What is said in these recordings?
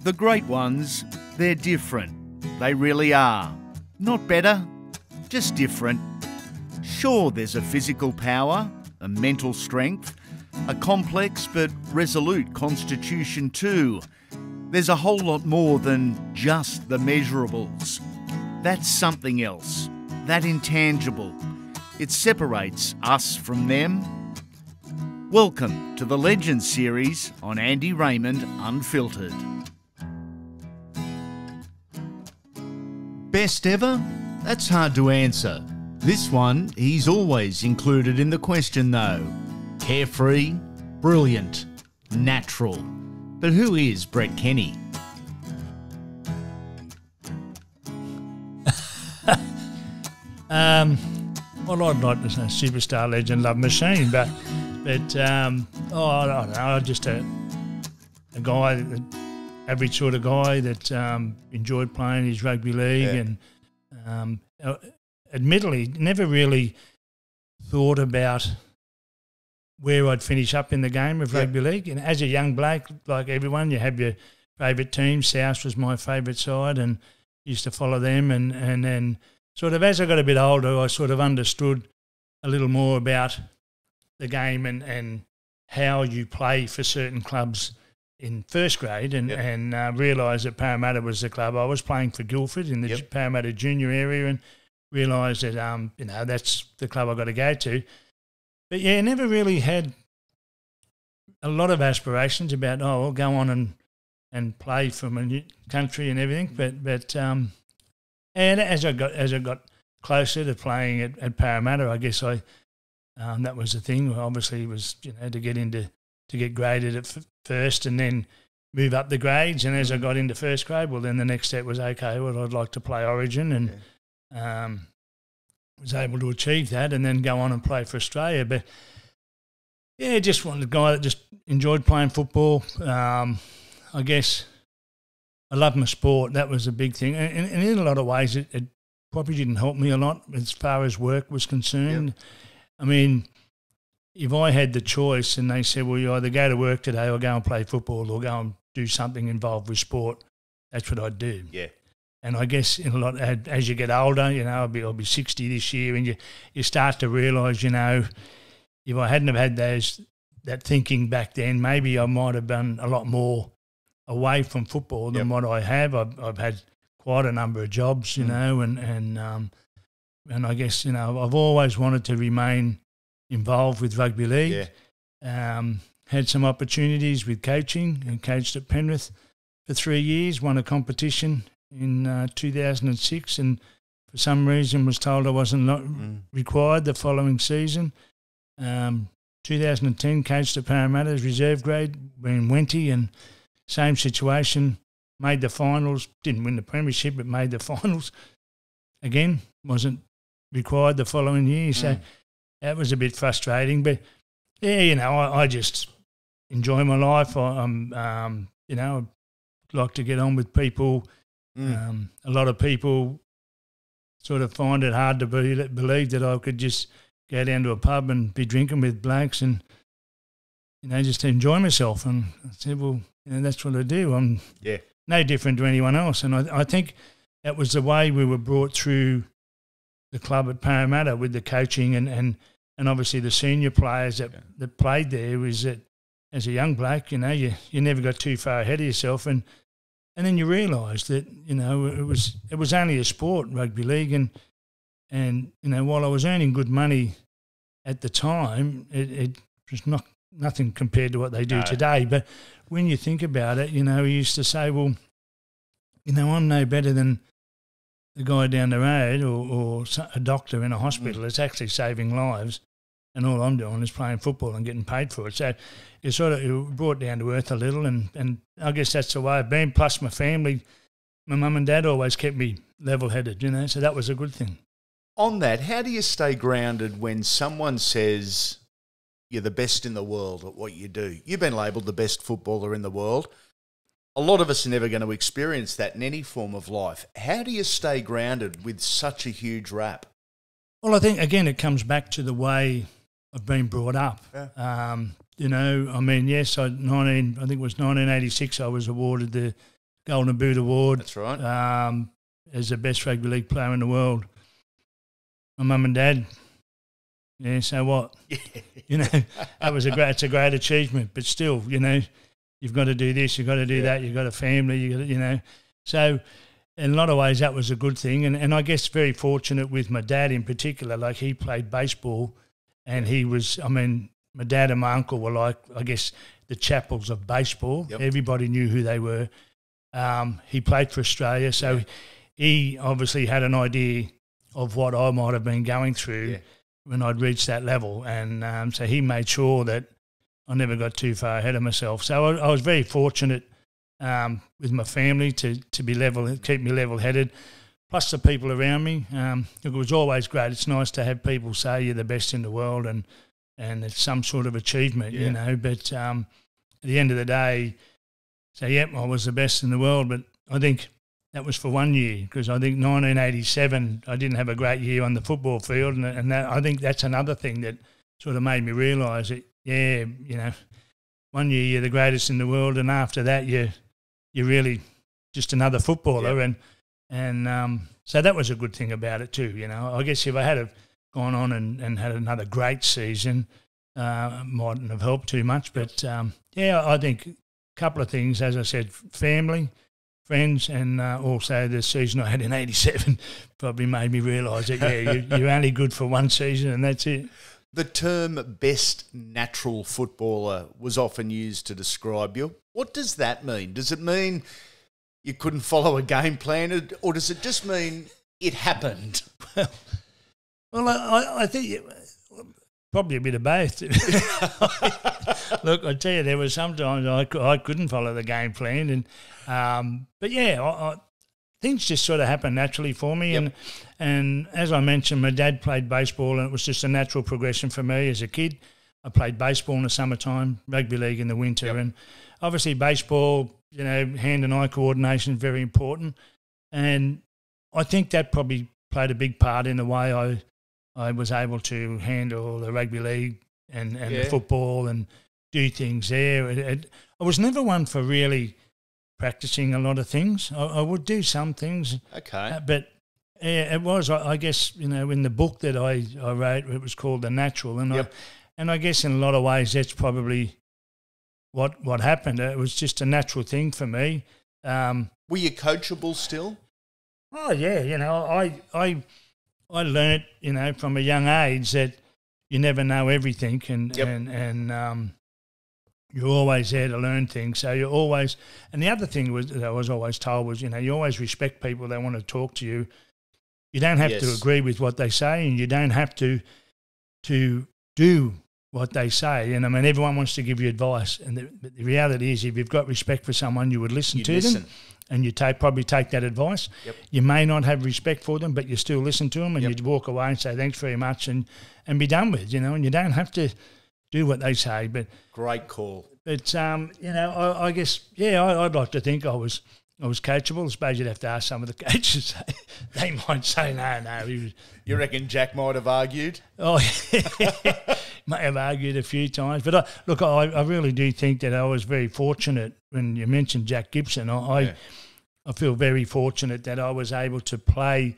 The great ones, they're different. They really are. Not better, just different. Sure, there's a physical power, a mental strength, a complex but resolute constitution too. There's a whole lot more than just the measurables. That's something else, that intangible. It separates us from them. Welcome to the Legends series on Andy Raymond Unfiltered. Best ever? That's hard to answer. This one, he's always included in the question though. Carefree, brilliant, natural. But who is Brett Kenny? Well, I'd like to say superstar, legend, love machine, but I don't know, just a guy, average sort of guy that enjoyed playing his rugby league, and admittedly never really thought about where I'd finish up in the game of rugby league. And as a young bloke, like everyone, you have your favourite team. South was my favourite side, and used to follow them. And then sort of as I got a bit older, I sort of understood a little more about the game and how you play for certain clubs in first grade, and realised that Parramatta was the club. I was playing for Guildford in the Parramatta junior area, and realised that that's the club I got to go to. But yeah, never really had a lot of aspirations about I'll go on and play for my new country and everything. But and as I got closer to playing at Parramatta, I guess that was the thing. Obviously, was to get graded at first and then move up the grades. And as I got into first grade, well, then the next step was okay. Well, I'd like to play Origin, and was able to achieve that, and then go on and play for Australia. But yeah, just wanted a guy that just enjoyed playing football. I guess I love my sport. That was a big thing, and in a lot of ways, it probably didn't help me a lot as far as work was concerned. Yep. I mean, if I had the choice and they said, well, you either go to work today or go and play football or go and do something involved with sport, that's what I'd do. Yeah. And I guess in a lot, as you get older, I'll be 60 this year, and you start to realise, if I hadn't have had that thinking back then, maybe I might have done a lot more away from football than what I have. I've had quite a number of jobs, and I guess I've always wanted to remain involved with rugby league. Had some opportunities with coaching, and coached at Penrith for 3 years. Won a competition in 2006, and for some reason was told I wasn't required the following season. 2010 coached at Parramatta as reserve grade, when Wenty, and same situation, made the finals, didn't win the Premiership, but made the finals. Again, wasn't required the following year, so that was a bit frustrating. But yeah, I just enjoy my life. I'd like to get on with people. A lot of people sort of find it hard to believe that I could just go down to a pub and be drinking with blokes and, just to enjoy myself. And I said, well, that's what I do. I'm no different to anyone else. And I think that was the way we were brought through the club at Parramatta with the coaching and obviously the senior players that played there, was that as a young bloke, you never got too far ahead of yourself. And then you realise that, it was only a sport, rugby league, and while I was earning good money at the time, it was nothing compared to what they do today. But when you think about it, we used to say, well, I'm no better than the guy down the road or a doctor in a hospital that's actually saving lives, and all I'm doing is playing football and getting paid for it. So it brought down to earth a little, and I guess that's the way I've been. Plus my family, my mum and dad always kept me level-headed, so that was a good thing. On that, how do you stay grounded when someone says you're the best in the world at what you do? You've been labelled the best footballer in the world. A lot of us are never going to experience that in any form of life. How do you stay grounded with such a huge rap? Well, I think, again, it comes back to the way I've been brought up. Yeah. Yes, I think it was 1986 I was awarded the Golden Boot Award. That's right. As the best rugby league player in the world. My mum and dad. Yeah, so what? You know, it's a great achievement. But still, you know, you've got to do this, you've got to do that, you've got a family, you know. So in a lot of ways that was a good thing. And I guess very fortunate with my dad in particular. Like, he played baseball and he was, I mean, my dad and my uncle were like, I guess, the chapels of baseball. Yep. Everybody knew who they were. He played for Australia, so he obviously had an idea of what I might have been going through when I'd reached that level. And so he made sure that I never got too far ahead of myself. So I was very fortunate with my family to be keep me level-headed, plus the people around me. It was always great. It's nice to have people say you're the best in the world and it's some sort of achievement, you know. But at the end of the day, I was the best in the world. But I think that was for 1 year, because I think 1987 I didn't have a great year on the football field, and that, I think that's another thing that sort of made me realise that, you know, 1 year you're the greatest in the world, and after that you're really just another footballer, and so that was a good thing about it too. You know, I guess if I had have gone on and had another great season, mightn't have helped too much. But I think a couple of things, as I said, family, friends, and also the season I had in '87 probably made me realise that you're only good for one season and that's it. The term best natural footballer was often used to describe you. What does that mean? Does it mean you couldn't follow a game plan, or does it just mean it happened? Well, I think probably a bit of both. Look, I tell you, there were sometimes I couldn't follow the game plan, and but things just sort of happened naturally for me. And as I mentioned, my dad played baseball, and it was just a natural progression for me as a kid. I played baseball in the summertime, rugby league in the winter, and obviously baseball, you know, hand and eye coordination is very important. And I think that probably played a big part in the way I was able to handle the rugby league and the football and do things there. I was never one for really practicing a lot of things. I would do some things. Okay. But it was, I guess, you know, in the book that I wrote, it was called The Natural. And I guess in a lot of ways that's probably what happened. It was just a natural thing for me. Were you coachable still? Oh, yeah. You know, I learnt, you know, from a young age that you never know everything, and you're always there to learn things. So you're always, and the other thing was that I was always told was, you know, you always respect people that want to talk to you. You don't have to agree with what they say, and you don't have to do what they say. And I mean, everyone wants to give you advice, and the reality is, if you've got respect for someone, you would listen to them. And you probably take that advice. You may not have respect for them, but you still listen to them, and you'd walk away and say thanks very much and be done with, you know. And you don't have to do what they say. But great call. But you know, I guess I'd like to think I was coachable. I suppose you'd have to ask some of the coaches. They might say no. You reckon Jack might have argued? Oh, may have argued a few times. But I really do think that I was very fortunate. When you mentioned Jack Gibson, I feel very fortunate that I was able to play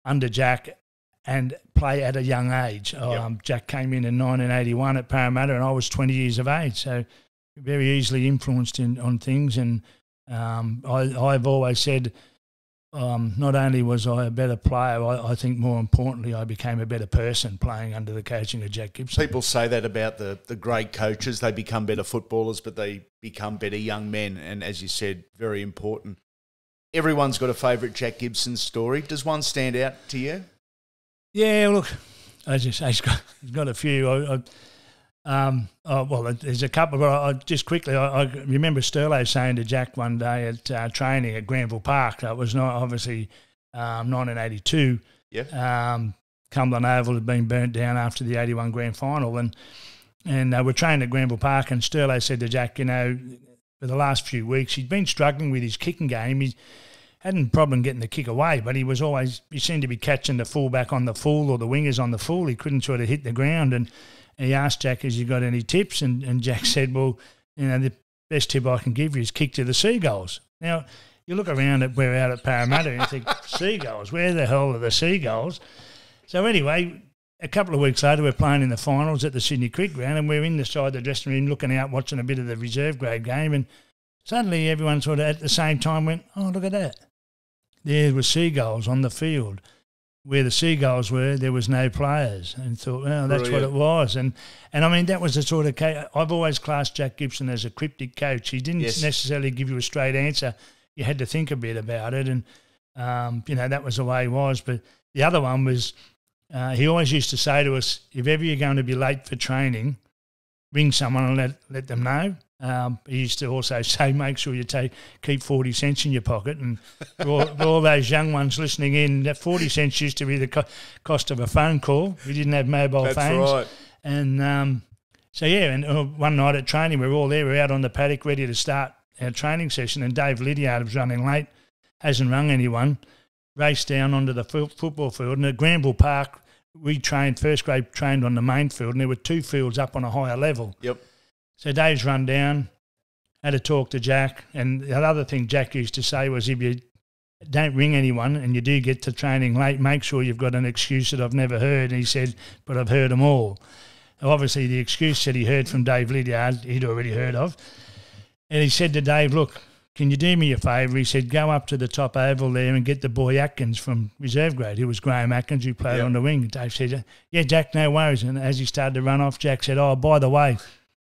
under Jack and play at a young age. Jack came in 1981 at Parramatta, and I was 20 years of age, so very easily influenced on things. And I've always said, not only was I a better player, I think more importantly I became a better person playing under the coaching of Jack Gibson. People say that about the great coaches. They become better footballers, but they become better young men. And as you said, very important. Everyone's got a favourite Jack Gibson story. Does one stand out to you? Yeah, look, as you say, he's got a few. There's a couple, but just quickly, I remember Sterlo saying to Jack one day at training at Granville Park, that was not obviously 1982. Cumberland Oval had been burnt down after the 81 grand final, and we're training at Granville Park, and Sterlo said to Jack, you know, for the last few weeks he'd been struggling with his kicking game. He hadn't a problem getting the kick away, but he seemed to be catching the fullback on the full or the wingers on the full. He couldn't sort of hit the ground, and he asked Jack, has you got any tips? And Jack said, well, you know, the best tip I can give you is kick to the seagulls. Now, you look around at we're out at Parramatta and you think, seagulls, where the hell are the seagulls? So anyway, a couple of weeks later, we're playing in the finals at the Sydney Cricket Ground, and we're inside the dressing room looking out, watching a bit of the reserve grade game, and suddenly everyone sort of at the same time went, oh, look at that. There were seagulls on the field. Where the seagulls were, there was no players, and thought, well, that's what it was. And I mean, that was the sort of case. I've always classed Jack Gibson as a cryptic coach. He didn't necessarily give you a straight answer. You had to think a bit about it, and, that was the way he was. But the other one was he always used to say to us, if ever you're going to be late for training, ring someone and let them know. He used to also say, make sure you keep 40 cents in your pocket. And for all those young ones listening in, that 40 cents used to be the cost of a phone call. We didn't have mobile phones. That's right. And one night at training, we were all there. We were out on the paddock ready to start our training session, and Dave Lydiard was running late, hasn't rung anyone, raced down onto the football field. And at Granville Park, we trained, first grade trained on the main field, and there were 2 fields up on a higher level. Yep. So Dave's run down, had a talk to Jack, and the other thing Jack used to say was, if you don't ring anyone and you do get to training late, make sure you've got an excuse that I've never heard. And he said, but I've heard them all. Obviously, the excuse that he heard from Dave Lydiard, he'd already heard of. And he said to Dave, look, can you do me a favour? He said, go up to the top oval there and get the boy Atkins from reserve grade, who was Graham Atkins, who played on the wing. Dave said, yeah, Jack, no worries. And as he started to run off, Jack said, oh, by the way,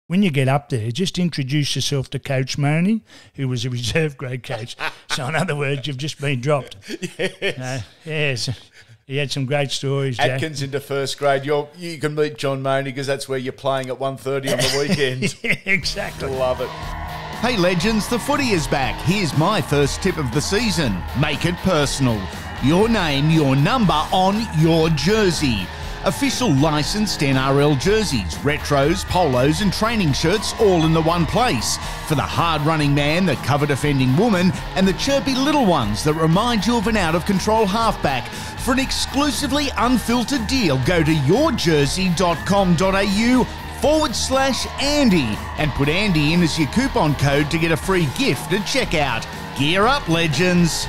when you get up there, just introduce yourself to Coach Money, who was a reserve grade coach. So in other words, you've just been dropped. Yes. Yes. He had some great stories, Jack. Atkins into first grade. You can meet John Money because that's where you're playing at 1:30 on the weekend. Yeah, exactly. Love it. Hey legends, the footy is back. Here's my first tip of the season. Make it personal. Your name, your number on your jersey. Official licensed NRL jerseys, retros, polos and training shirts all in the one place. For the hard-running man, the cover-defending woman and the chirpy little ones that remind you of an out-of-control halfback. For an exclusively unfiltered deal, go to yourjersey.com.au/Andy and put Andy in as your coupon code to get a free gift at checkout. Gear up, legends.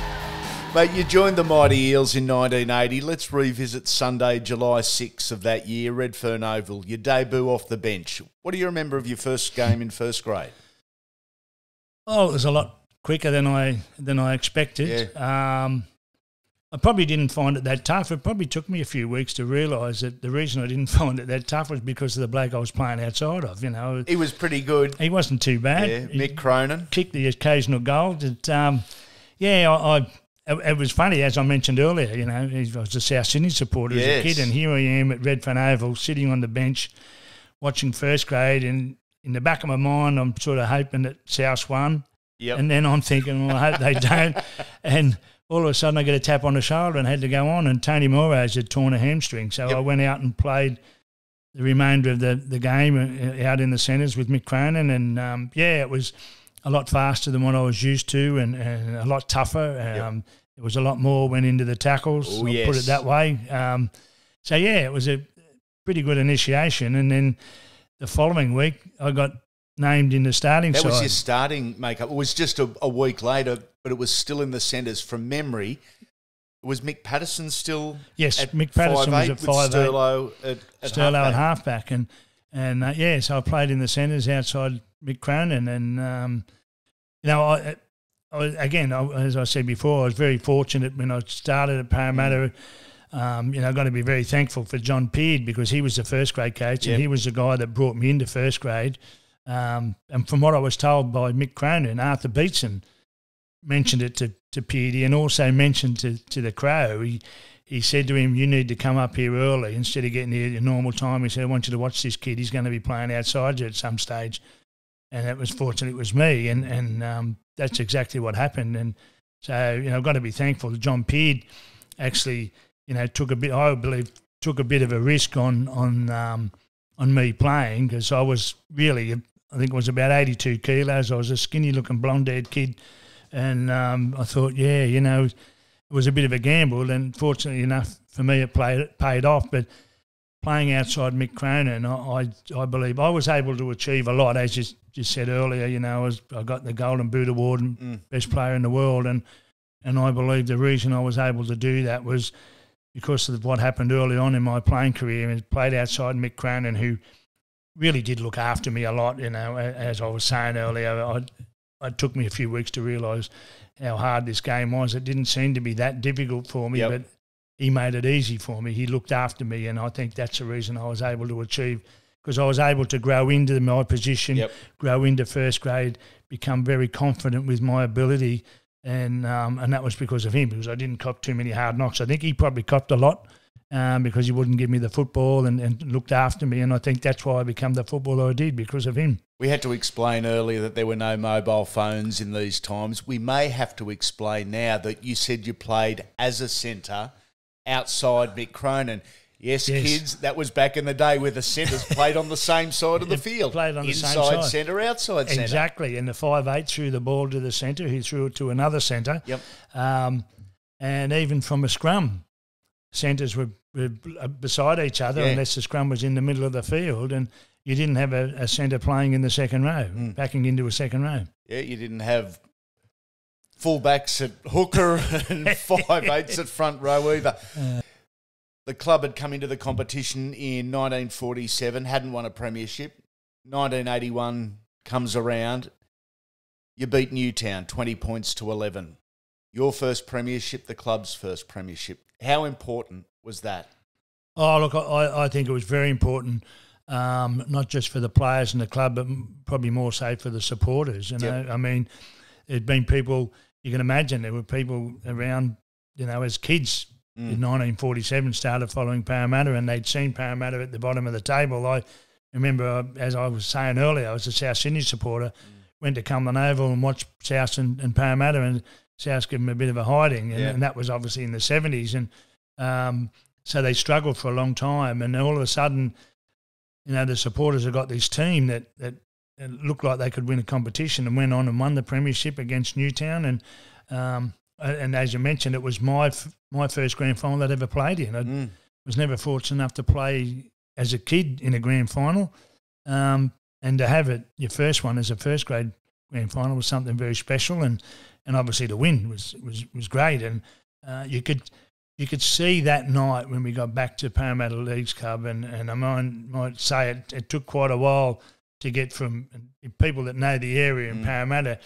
Mate, you joined the mighty Eels in 1980. Let's revisit Sunday, July 6 of that year, Redfern Oval, your debut off the bench. What do you remember of your first game in first grade? Oh, it was a lot quicker than I expected. Yeah. I probably didn't find it that tough. It probably took me a few weeks to realise that the reason I didn't find it that tough was because of the bloke I was playing outside of. He was pretty good. He wasn't too bad. Yeah, Mick Cronin. Kicked the occasional goal. It was funny, as I mentioned earlier, I was a South Sydney supporter as a kid, and here I am at Redfern Oval sitting on the bench watching first grade, and in the back of my mind I'm sort of hoping that South won, and then I'm thinking, well, I hope they don't, and all of a sudden I get a tap on the shoulder and had to go on, and Tony Morose had torn a hamstring, so I went out and played the remainder of the game out in the centres with Mick Cronin, and it was a lot faster than what I was used to, and a lot tougher. There was a lot more went into the tackles, I'll put it that way. It was a pretty good initiation. And then the following week, I got named in the starting side. That was your starting makeup. It was just a week later, but it was still in the centres from memory. Was Mick Patterson still? Yes, at Mick Patterson was at 5'8". Sterlo at halfback. And so I played in the centres outside Mick Cronin. And, as I said before, I was very fortunate when I started at Parramatta. I've got to be very thankful for John Peard because he was the first grade coach and he was the guy that brought me into first grade. And from what I was told by Mick Cronin, Arthur Beetson mentioned it to Peardy and also mentioned to the Crow. He said to him, you need to come up here early instead of getting here at your normal time. He said, I want you to watch this kid. He's going to be playing outside you at some stage. And it was fortunate it was me, and that's exactly what happened. And so, I've got to be thankful that John Peard actually, took a bit of a risk on me playing because I was really, I think it was about 82 kilos. I was a skinny-looking blonde-haired kid, and I thought, it was a bit of a gamble, and fortunately enough for me, it paid off. But playing outside Mick Cronin, I believe I was able to achieve a lot. As you just said earlier, I got the Golden Boot Award and best player in the world, and I believe the reason I was able to do that was because of what happened early on in my playing career. I played outside Mick Cronin, who really did look after me a lot. As I was saying earlier, it took me a few weeks to realise how hard this game was. It didn't seem to be that difficult for me, but he made it easy for me. He looked after me, and I think that's the reason I was able to achieve, because I was able to grow into my position, grow into first grade, become very confident with my ability, and that was because of him, because I didn't cop too many hard knocks. I think he probably copped a lot because he wouldn't give me the football and looked after me, and I think that's why I became the footballer I did, because of him. We had to explain earlier that there were no mobile phones in these times. We may have to explain now that you said you played as a centre outside Mick Cronin. Yes, kids, that was back in the day where the centres played on the same side of the field. Played on the same Inside side. centre, outside centre. Exactly, and the 5'8" threw the ball to the centre, he threw it to another centre. And even from a scrum, centres were beside each other unless the scrum was in the middle of the field, and you didn't have a centre playing in the second row, backing into a second row. Yeah, you didn't have fullbacks at hooker and 5'8" at front row either. The club had come into the competition in 1947, hadn't won a premiership. 1981 comes around. You beat Newtown 20 points to 11. Your first premiership, the club's first premiership. How important was that? Oh, look, I think it was very important, not just for the players and the club, but probably more so for the supporters. I mean, there'd been people, you can imagine, there were people around, as kids in 1947 started following Parramatta, and they'd seen Parramatta at the bottom of the table. I remember, as I was saying earlier, I was a South Sydney supporter, went to Cumberland Oval and watched South and Parramatta, and South gave them a bit of a hiding, and that was obviously in the 70s. And so they struggled for a long time, and all of a sudden, the supporters have got this team that looked like they could win a competition, and went on and won the premiership against Newtown. And as you mentioned, it was my first grand final I'd ever played in. I was never fortunate enough to play as a kid in a grand final, and to have it, your first one as a first grade grand final, was something very special, and obviously the win was great. And you could see that night when we got back to Parramatta Leagues Club, and I might say it took quite a while to get from people that know the area in Parramatta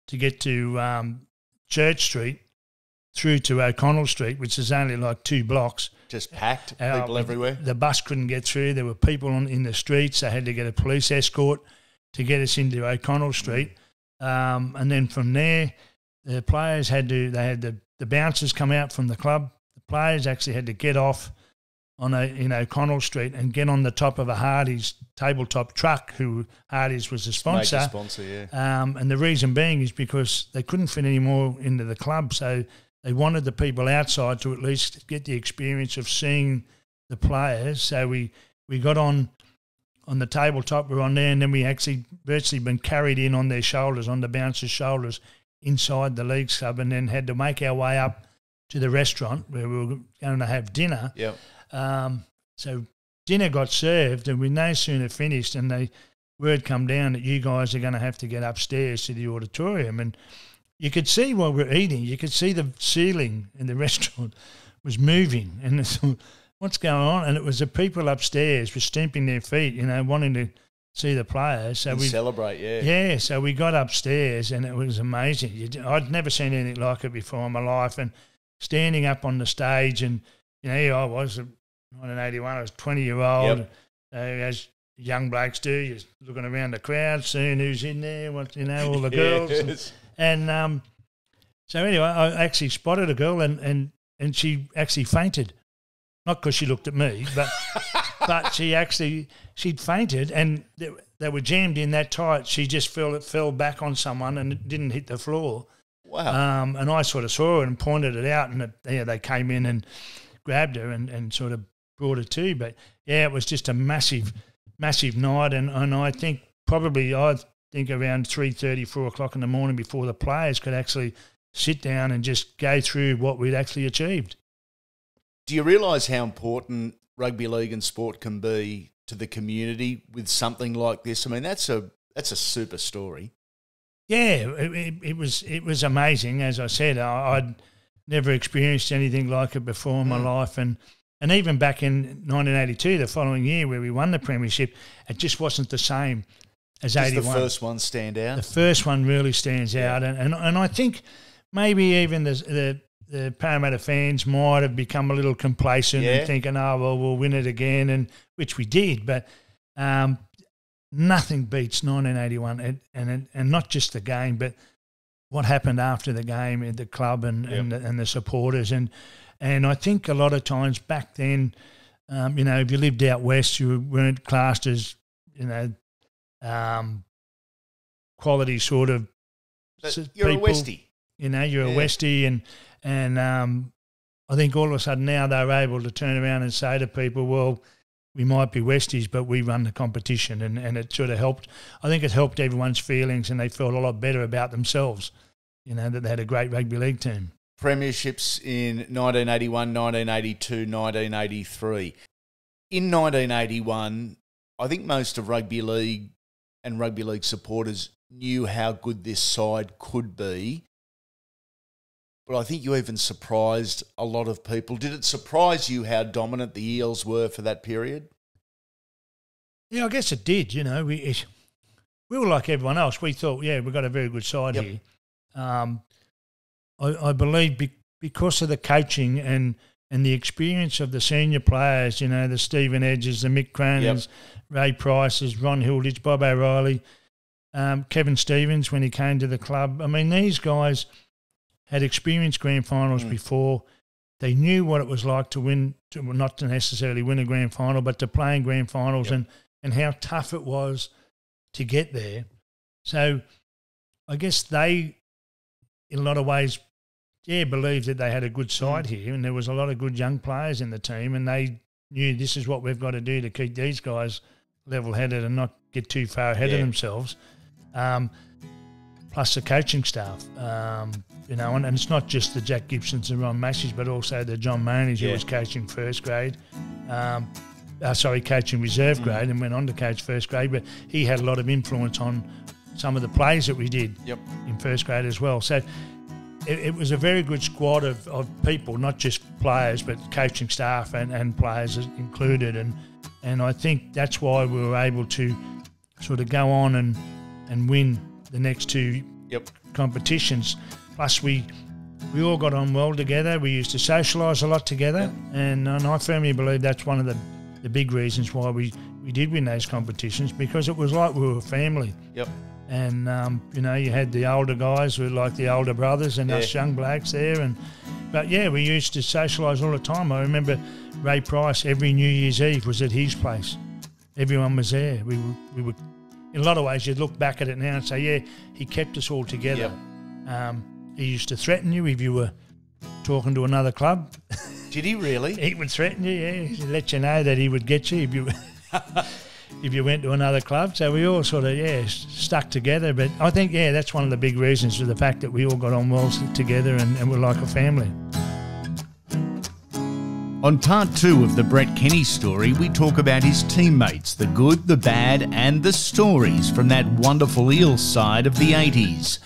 to get to Church Street through to O'Connell Street, which is only like 2 blocks. Just packed, people everywhere. The bus couldn't get through. There were people in the streets. They had to get a police escort to get us into O'Connell Street. And then from there, the players had the bouncers come out from the club. The players actually had to get off in O'Connell Street and get on the top of a Hardy's tabletop truck, who Hardy's was a sponsor. Major sponsor, yeah. And the reason being is because they couldn't fit any more into the club, so they wanted the people outside to at least get the experience of seeing the players. So we got on the tabletop, we were on there, and then we actually virtually been carried in on their shoulders, on the bouncers' shoulders, inside the Leagues Club, and then had to make our way up to the restaurant where we were going to have dinner. Yep. So dinner got served, and we no sooner finished, and word come down that you guys are going to have to get upstairs to the auditorium. And you could see while we were eating, you could see the ceiling in the restaurant was moving, and it's, what's going on? And it was the people upstairs were stamping their feet, wanting to see the players. So we celebrate, yeah. Yeah, so we got upstairs, and it was amazing. I'd never seen anything like it before in my life, and standing up on the stage, and here I was, 1981, I was 20-year-old, as young blokes do, you're looking around the crowd, seeing who's in there, all the girls. Yes. And so anyway, I actually spotted a girl, and she actually fainted. Not because she looked at me, but she'd fainted, and they were jammed in that tight. She just fell back on someone and it didn't hit the floor. Wow. And I sort of saw it and pointed it out, and they came in and grabbed her and sort of brought her to. But, it was just a massive, massive night, and I think probably around 3:30, 4 o'clock in the morning, before the players could actually sit down and just go through what we'd actually achieved. Do you realise how important rugby league and sport can be to the community with something like this? I mean, that's a super story. Yeah, it was amazing. As I said, I'd never experienced anything like it before in my life, and even back in 1982, the following year, where we won the Premiership, it just wasn't the same as 81. Does the first one stand out? The first one really stands out, and I think maybe even the Parramatta fans might have become a little complacent and thinking, oh, well, we'll win it again, and which we did, but nothing beats 1981, and not just the game, but what happened after the game at the club and the supporters. And I think a lot of times back then, if you lived out west, you weren't classed as, quality sort of you're people. A Westie. You're a Westie, and I think all of a sudden now they're able to turn around and say to people, well, we might be Westies, but we run the competition, and it sort of helped. I think it helped everyone's feelings, and they felt a lot better about themselves, that they had a great rugby league team. Premierships in 1981, 1982, 1983. In 1981, I think most of rugby league and rugby league supporters knew how good this side could be. But I think you even surprised a lot of people. Did it surprise you how dominant the Eels were for that period? Yeah, I guess it did. We were like everyone else. We thought, we've got a very good side here. I believe because of the coaching and the experience of the senior players, the Stephen Edges, the Mick Cronins, Ray Prices, Ron Hilditch, Bob O'Reilly, Kevin Stevens when he came to the club. I mean, these guys had experienced grand finals before. They knew what it was like to win, not to necessarily win a grand final, but to play in grand finals and how tough it was to get there. So I guess they, in a lot of ways, believed that they had a good side here, and there was a lot of good young players in the team, and they knew this is what we've got to do to keep these guys level-headed and not get too far ahead of themselves. Plus the coaching staff, and it's not just the Jack Gibsons and Ron Massey's, but also the John Moneys who was coaching first grade, coaching reserve grade and went on to coach first grade, but he had a lot of influence on some of the plays that we did in first grade as well. So it was a very good squad of people, not just players, but coaching staff and players included. And I think that's why we were able to sort of go on and win the next two competitions. Plus we all got on well together. We used to socialise a lot together, and I firmly believe that's one of the big reasons why we did win those competitions, because it was like we were a family. And, you had the older guys who were like the older brothers and us young blokes there. But we used to socialise all the time. I remember Ray Price, every New Year's Eve was at his place. Everyone was there. We were, in a lot of ways, you'd look back at it now and say, he kept us all together. He used to threaten you if you were talking to another club. Did he really? He would threaten you, He'd let you know that he would get you if you went to another club. So we all sort of, stuck together. But I think, that's one of the big reasons for the fact that we all got on well together and we're like a family. On part 2 of the Brett Kenny story, we talk about his teammates, the good, the bad and the stories from that wonderful Eels side of the 80s.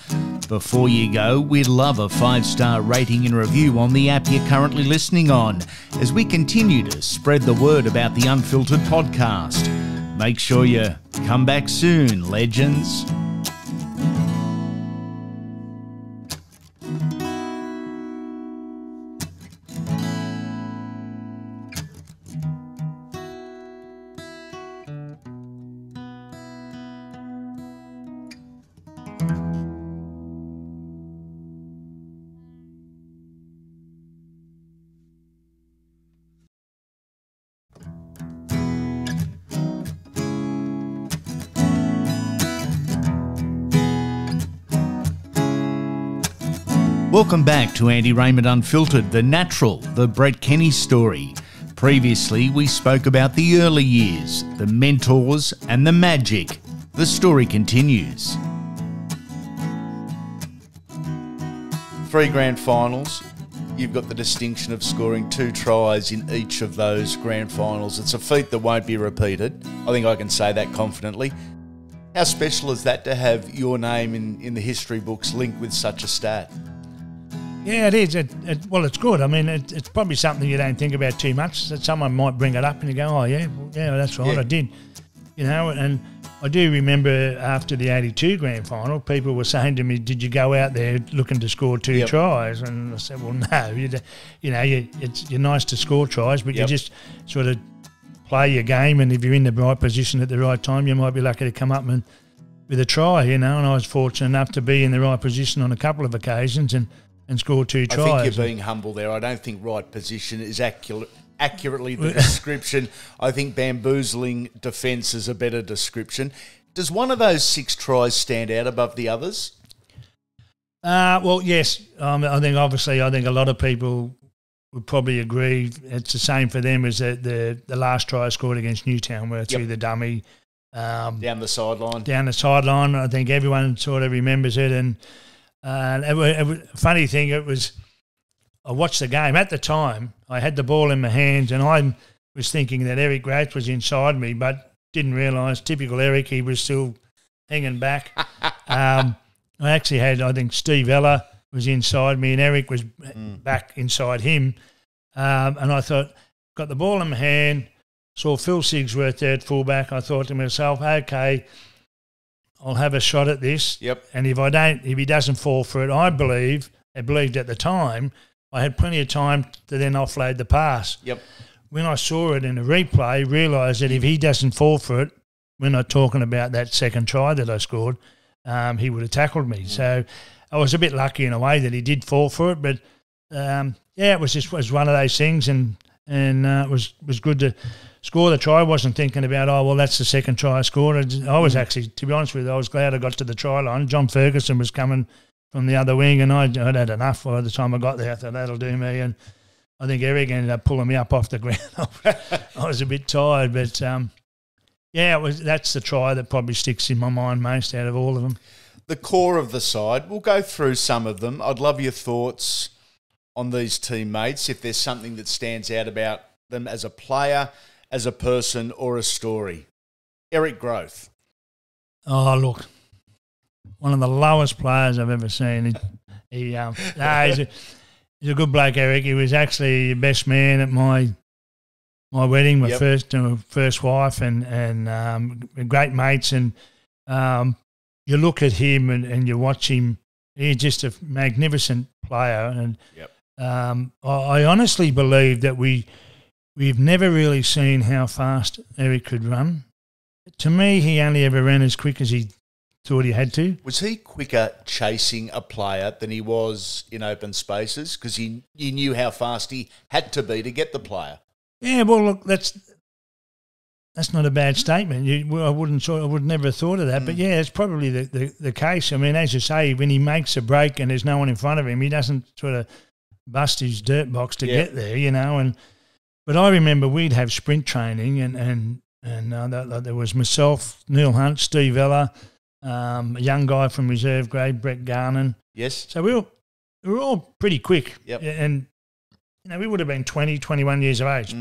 Before you go, we'd love a 5-star rating and review on the app you're currently listening on, as we continue to spread the word about the Unfiltered podcast. Make sure you come back soon, legends. Welcome back to Andy Raymond Unfiltered, The Natural, the Brett Kenny story. Previously, we spoke about the early years, the mentors and the magic. The story continues. 3 grand finals. you've got the distinction of scoring 2 tries in each of those grand finals. It's a feat that won't be repeated. I think I can say that confidently. How special is that to have your name in the history books linked with such a stat? Yeah, it is. Well, it's good. I mean, it's probably something you don't think about too much. That someone might bring it up and you go, oh, yeah, that's right, I did. You know, and I do remember after the 82 grand final, people were saying to me, did you go out there looking to score 2 tries? And I said, well, no. You're nice to score tries, but you just sort of play your game, and if you're in the right position at the right time, you might be lucky to come up with a try, you know, and I was fortunate enough to be in the right position on a couple of occasions and score 2 tries. I think you're being humble there. I don't think right position is accurately the description. I think bamboozling defence is a better description. Does one of those 6 tries stand out above the others? Well, yes. I think a lot of people would probably agree it's the same for them as the last try I scored against Newtown, where through the dummy. Down the sideline. Down the sideline. I think everyone sort of remembers it. And funny thing, I watched the game. At the time, I had the ball in my hands and I was thinking that Eric Grace was inside me, but didn't realise, typical Eric, he was still hanging back. I actually had, I think, Steve Ella was inside me and Eric was back inside him. And I thought, got the ball in my hand, saw Phil Sigsworth there at fullback. I thought to myself, okay, I'll have a shot at this. Yep. And if he doesn't fall for it, I believed at the time, I had plenty of time to then offload the pass. Yep. When I saw it in a replay, realised that if he doesn't fall for it, we're not talking about that second try that I scored, he would have tackled me. So I was a bit lucky in a way that he did fall for it, but it was one of those things, and it was good to score the try. I wasn't thinking about, that's the second try I scored. I was actually, to be honest with you, I was glad I got to the try line. John Ferguson was coming from the other wing, and I'd had enough by the time I got there. I thought, that'll do me. And I think Eric ended up pulling me up off the ground. I was a bit tired, but that's the try that probably sticks in my mind most out of all of them. The core of the side, we'll go through some of them. I'd love your thoughts on these teammates, if there's something that stands out about them as a player, as a person, or a story. Eric Growth. Oh, look, one of the lowest players I've ever seen. He's a good bloke, Eric. He was actually the best man at my wedding, my first wife, and great mates. And you look at him and you watch him. He's just a magnificent player. And I honestly believe that we've never really seen how fast Eric could run. To me, he only ever ran as quick as he thought he had to. Was he quicker chasing a player than he was in open spaces? Because he knew how fast he had to be to get the player. Yeah, well, look, that's not a bad statement. I would never have thought of that. But yeah, it's probably the case. I mean, as you say, when he makes a break and there's no one in front of him, he doesn't sort of bust his dirt box to get there, you know. But I remember we'd have sprint training, and there was myself, Neil Hunt, Steve Ella, a young guy from reserve grade, Brett Garnan. Yes. So we were all pretty quick. Yep. And we would have been 20, 21 years of age.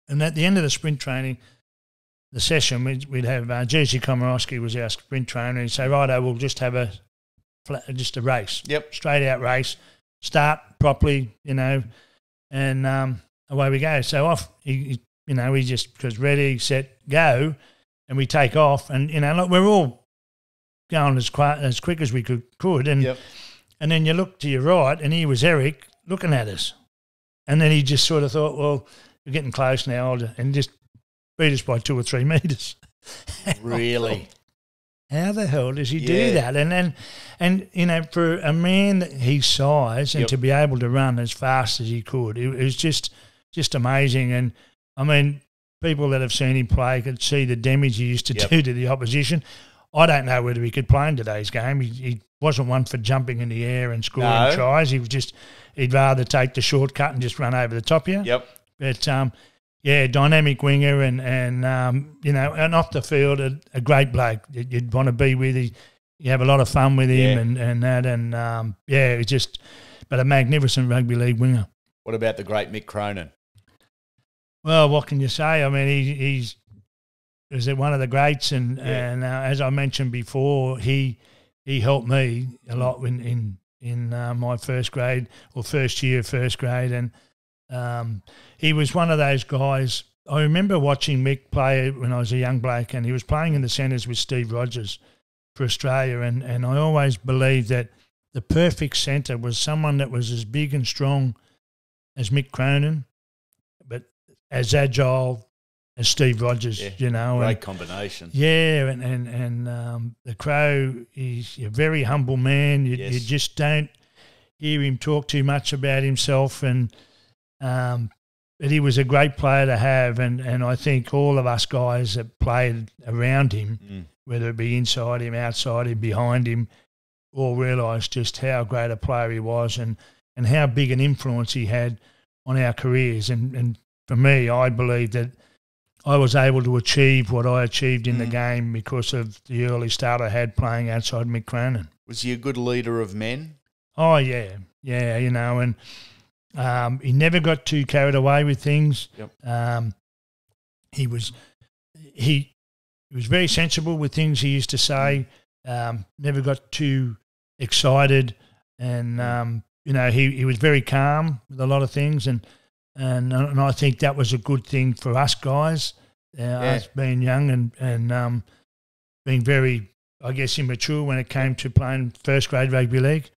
And at the end of the sprint training, the session, we'd have Jerzy Komorowski was our sprint trainer. He'd say, righto, we'll just have just a race. Yep. Straight out race. Start properly, and away we go. So off, he just goes ready, set, go, and we take off. And, look, we're all going as quick as we could. And then you look to your right, and here was Eric looking at us. And then he just sort of thought, well, we're getting close now, and just beat us by 2 or 3 metres. Really? How the hell does he do that? And for a man his size and to be able to run as fast as he could, it was just amazing. And, I mean, people that have seen him play could see the damage he used to do to the opposition. I don't know whether he could play in today's game. He wasn't one for jumping in the air and scoring tries. He was he'd rather take the shortcut and just run over the top of you. Yep. But, dynamic winger and off the field, a great bloke. You'd want to be with him. You have a lot of fun with him and that. And, it just but a magnificent rugby league winger. What about the great Mick Cronin? Well, what can you say? I mean, he's one of the greats, and as I mentioned before, he helped me a lot in my first grade or first year of first grade, and he was one of those guys. I remember watching Mick play when I was a young bloke, and he was playing in the centres with Steve Rogers for Australia, and I always believed that the perfect centre was someone that was as big and strong as Mick Cronin, but as agile as Steve Rogers, you know. Great combination. Yeah, and the Crow, he's a very humble man. You just don't hear him talk too much about himself, and but he was a great player to have, and I think all of us guys that played around him, whether it be inside him, outside him, behind him, all realised just how great a player he was and how big an influence he had on our careers. And for me, I believe that I was able to achieve what I achieved in the game because of the early start I had playing outside Mick Cronin. Was he a good leader of men? Oh, yeah, you know, and he never got too carried away with things. Yep. He was very sensible with things he used to say. Never got too excited, and you know, he was very calm with a lot of things, and I think that was a good thing for us guys, us being young and being very, I guess, immature when it came to playing first grade rugby league.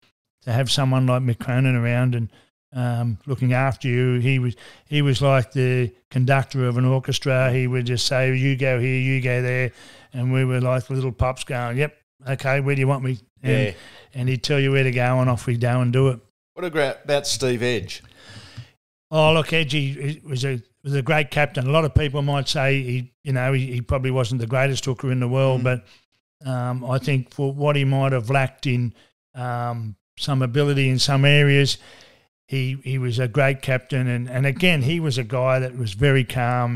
To have someone like Mick Cronin around and looking after you, he was like the conductor of an orchestra. He would just say, "You go here, you go there," and we were like little pups going, "Yep, okay, where do you want me?" And he'd tell you where to go, and off we go and do it. What about Steve Edge? Oh, look, Edgy was a great captain. A lot of people might say he probably wasn't the greatest hooker in the world, but I think for what he might have lacked in some ability in some areas, he was a great captain. And again, he was a guy that was very calm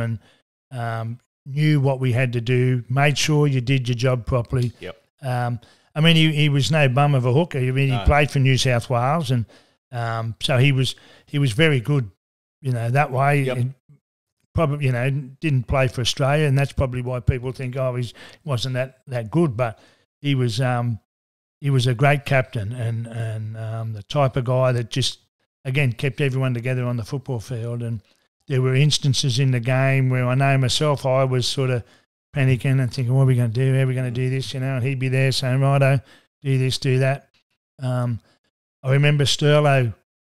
and knew what we had to do, made sure you did your job properly. Yep. I mean, he was no bum of a hooker. I mean, he played for New South Wales, and so he was very good, you know, that way. Yep. And probably, you know, didn't play for Australia, and that's probably why people think, oh, he wasn't that good. But he was a great captain and the type of guy that just, again, kept everyone together on the football field. And there were instances in the game where I know myself, I was sort of panicking and thinking, what are we going to do? How are we going to do this? You know, and he'd be there saying, righto, do this, do that. I remember Sterlo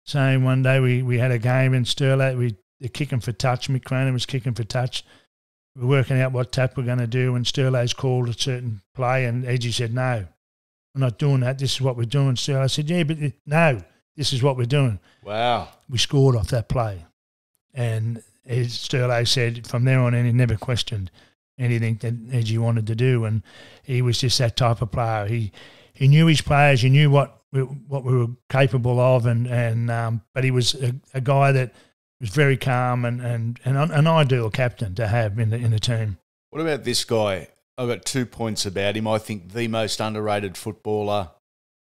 saying one day we had a game and Sterlo, they're kicking for touch. Mick Cronin was kicking for touch. We're working out what tap we're going to do, and Sterlo's called a certain play, and Edgy said, no, we're not doing that. This is what we're doing. Sterlo said, yeah, but no, this is what we're doing. Wow. We scored off that play. And Sterlo said from there on in, he never questioned anything that Edgy wanted to do, and he was just that type of player. He knew his players, he knew what we were capable of, and but he was a guy that was very calm and an ideal captain to have in the team. What about this guy? I've got 2 points about him. I think the most underrated footballer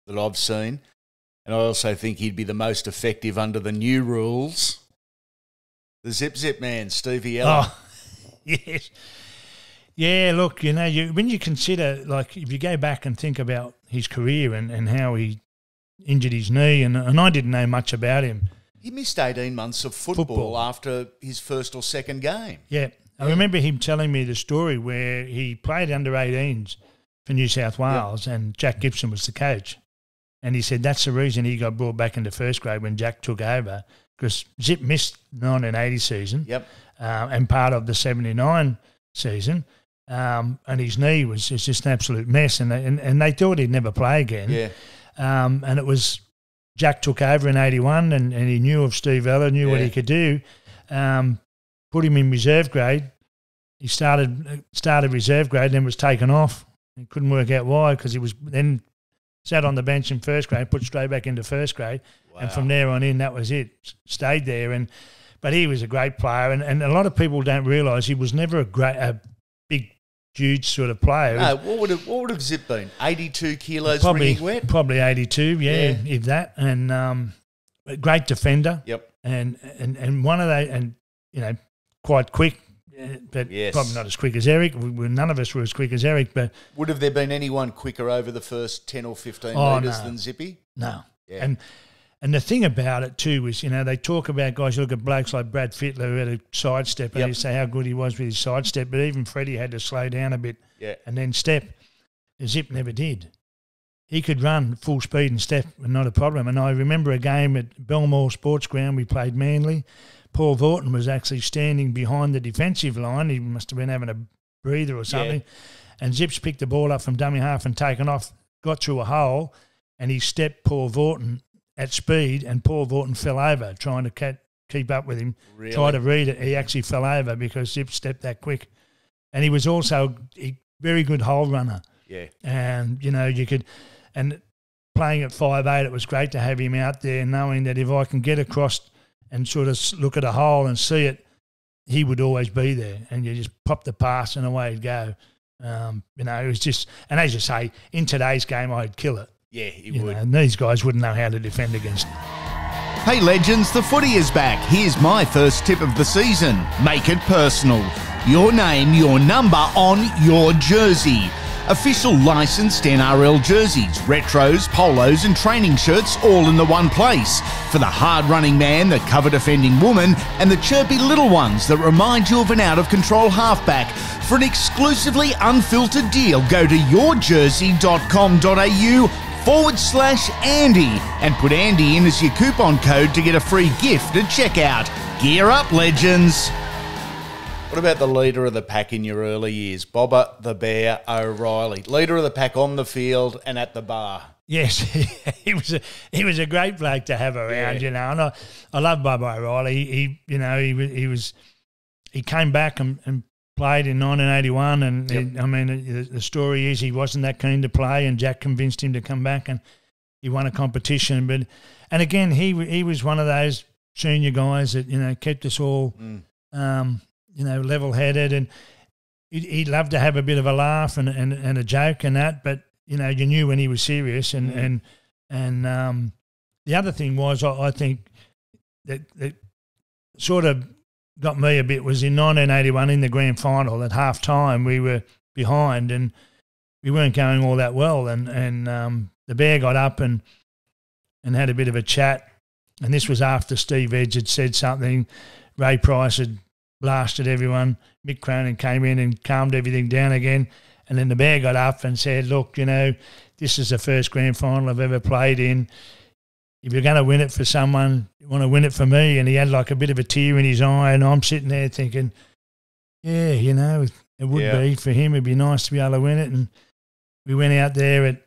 that I've seen, and I also think he'd be the most effective under the new rules. The zip man, Stevie Ella. Oh, yes. Yeah, look, you know, when you consider, like, if you go back and think about his career and how he injured his knee, and I didn't know much about him. He missed 18 months of football after his first or second game. Yeah. I remember him telling me the story where he played under 18s for New South Wales and Jack Gibson was the coach. And he said that's the reason he got brought back into first grade when Jack took over, because Zip missed the 1980 season and part of the 79 season. And his knee was just an absolute mess, and they thought he'd never play again. Yeah. And it was Jack took over in 81, and he knew of Steve Ella, knew what he could do. Put him in reserve grade. He started reserve grade, then was taken off. He couldn't work out why, because he was then sat on the bench in first grade, put straight back into first grade, and from there on in, that was it. Stayed there, but he was a great player, and a lot of people don't realise he was never a big, huge sort of player. No, what would have Zip been? 82 kilos wringing wet? Probably 82, if that. And a great defender. Yep. And one of those, and, you know, quite quick, but probably not as quick as Eric. None of us were as quick as Eric. But would have there been anyone quicker over the first 10 or 15 metres than Zippy? No. Yeah. And the thing about it too is, you know, they talk about guys, you look at blokes like Brad Fittler who had a sidestep and you say how good he was with his sidestep, but even Freddie had to slow down a bit and then step. Zip never did. He could run full speed and step, not a problem. And I remember a game at Belmore Sports Ground, we played Manly. Paul Vaughton was actually standing behind the defensive line. He must have been having a breather or something. And Zips picked the ball up from dummy half and taken off, got through a hole, and he stepped Paul Vaughton at speed, and Paul Vaughton fell over trying to keep up with him, try to read it. He actually fell over because Zip stepped that quick. And he was also a very good hole runner. Yeah. And, you know, you could – and playing at 5'8", it was great to have him out there knowing that if I can get across and sort of look at a hole and see it, he would always be there. And you just pop the pass and away he'd go. You know, it was just – and as you say, in today's game I'd kill it. Yeah, he would. And these guys wouldn't know how to defend against him. Hey legends, the footy is back. Here's my first tip of the season. Make it personal. Your name, your number on your jersey. Official licensed NRL jerseys, retros, polos and training shirts all in the one place. For the hard-running man, the cover-defending woman and the chirpy little ones that remind you of an out-of-control halfback. For an exclusively unfiltered deal, go to yourjersey.com.au/Andy and put Andy in as your coupon code to get a free gift at checkout. Gear up, legends. What about the leader of the pack in your early years, Bobber the Bear O'Reilly? Leader of the pack on the field and at the bar. Yes, he was a great bloke to have around, you know. And I love Bubba O'Reilly. He came back and played in 1981, and I mean the story is he wasn't that keen to play, and Jack convinced him to come back, and he won a competition. And again he was one of those senior guys that, you know, kept us all you know, level-headed, and he loved to have a bit of a laugh and a joke and that, but, you know, you knew when he was serious. And the other thing was, I think that sort of got me a bit was in 1981 in the grand final at half-time we were behind and we weren't going all that well, and the Bear got up and had a bit of a chat, and this was after Steve Edge had said something, Ray Price had blasted everyone. Mick Cronin came in and calmed everything down again. And then the Bear got up and said, look, you know, this is the first grand final I've ever played in. If you're going to win it for someone, you want to win it for me. And he had like a bit of a tear in his eye, and I'm sitting there thinking, yeah, you know, it would be for him. It'd be nice to be able to win it. And we went out there at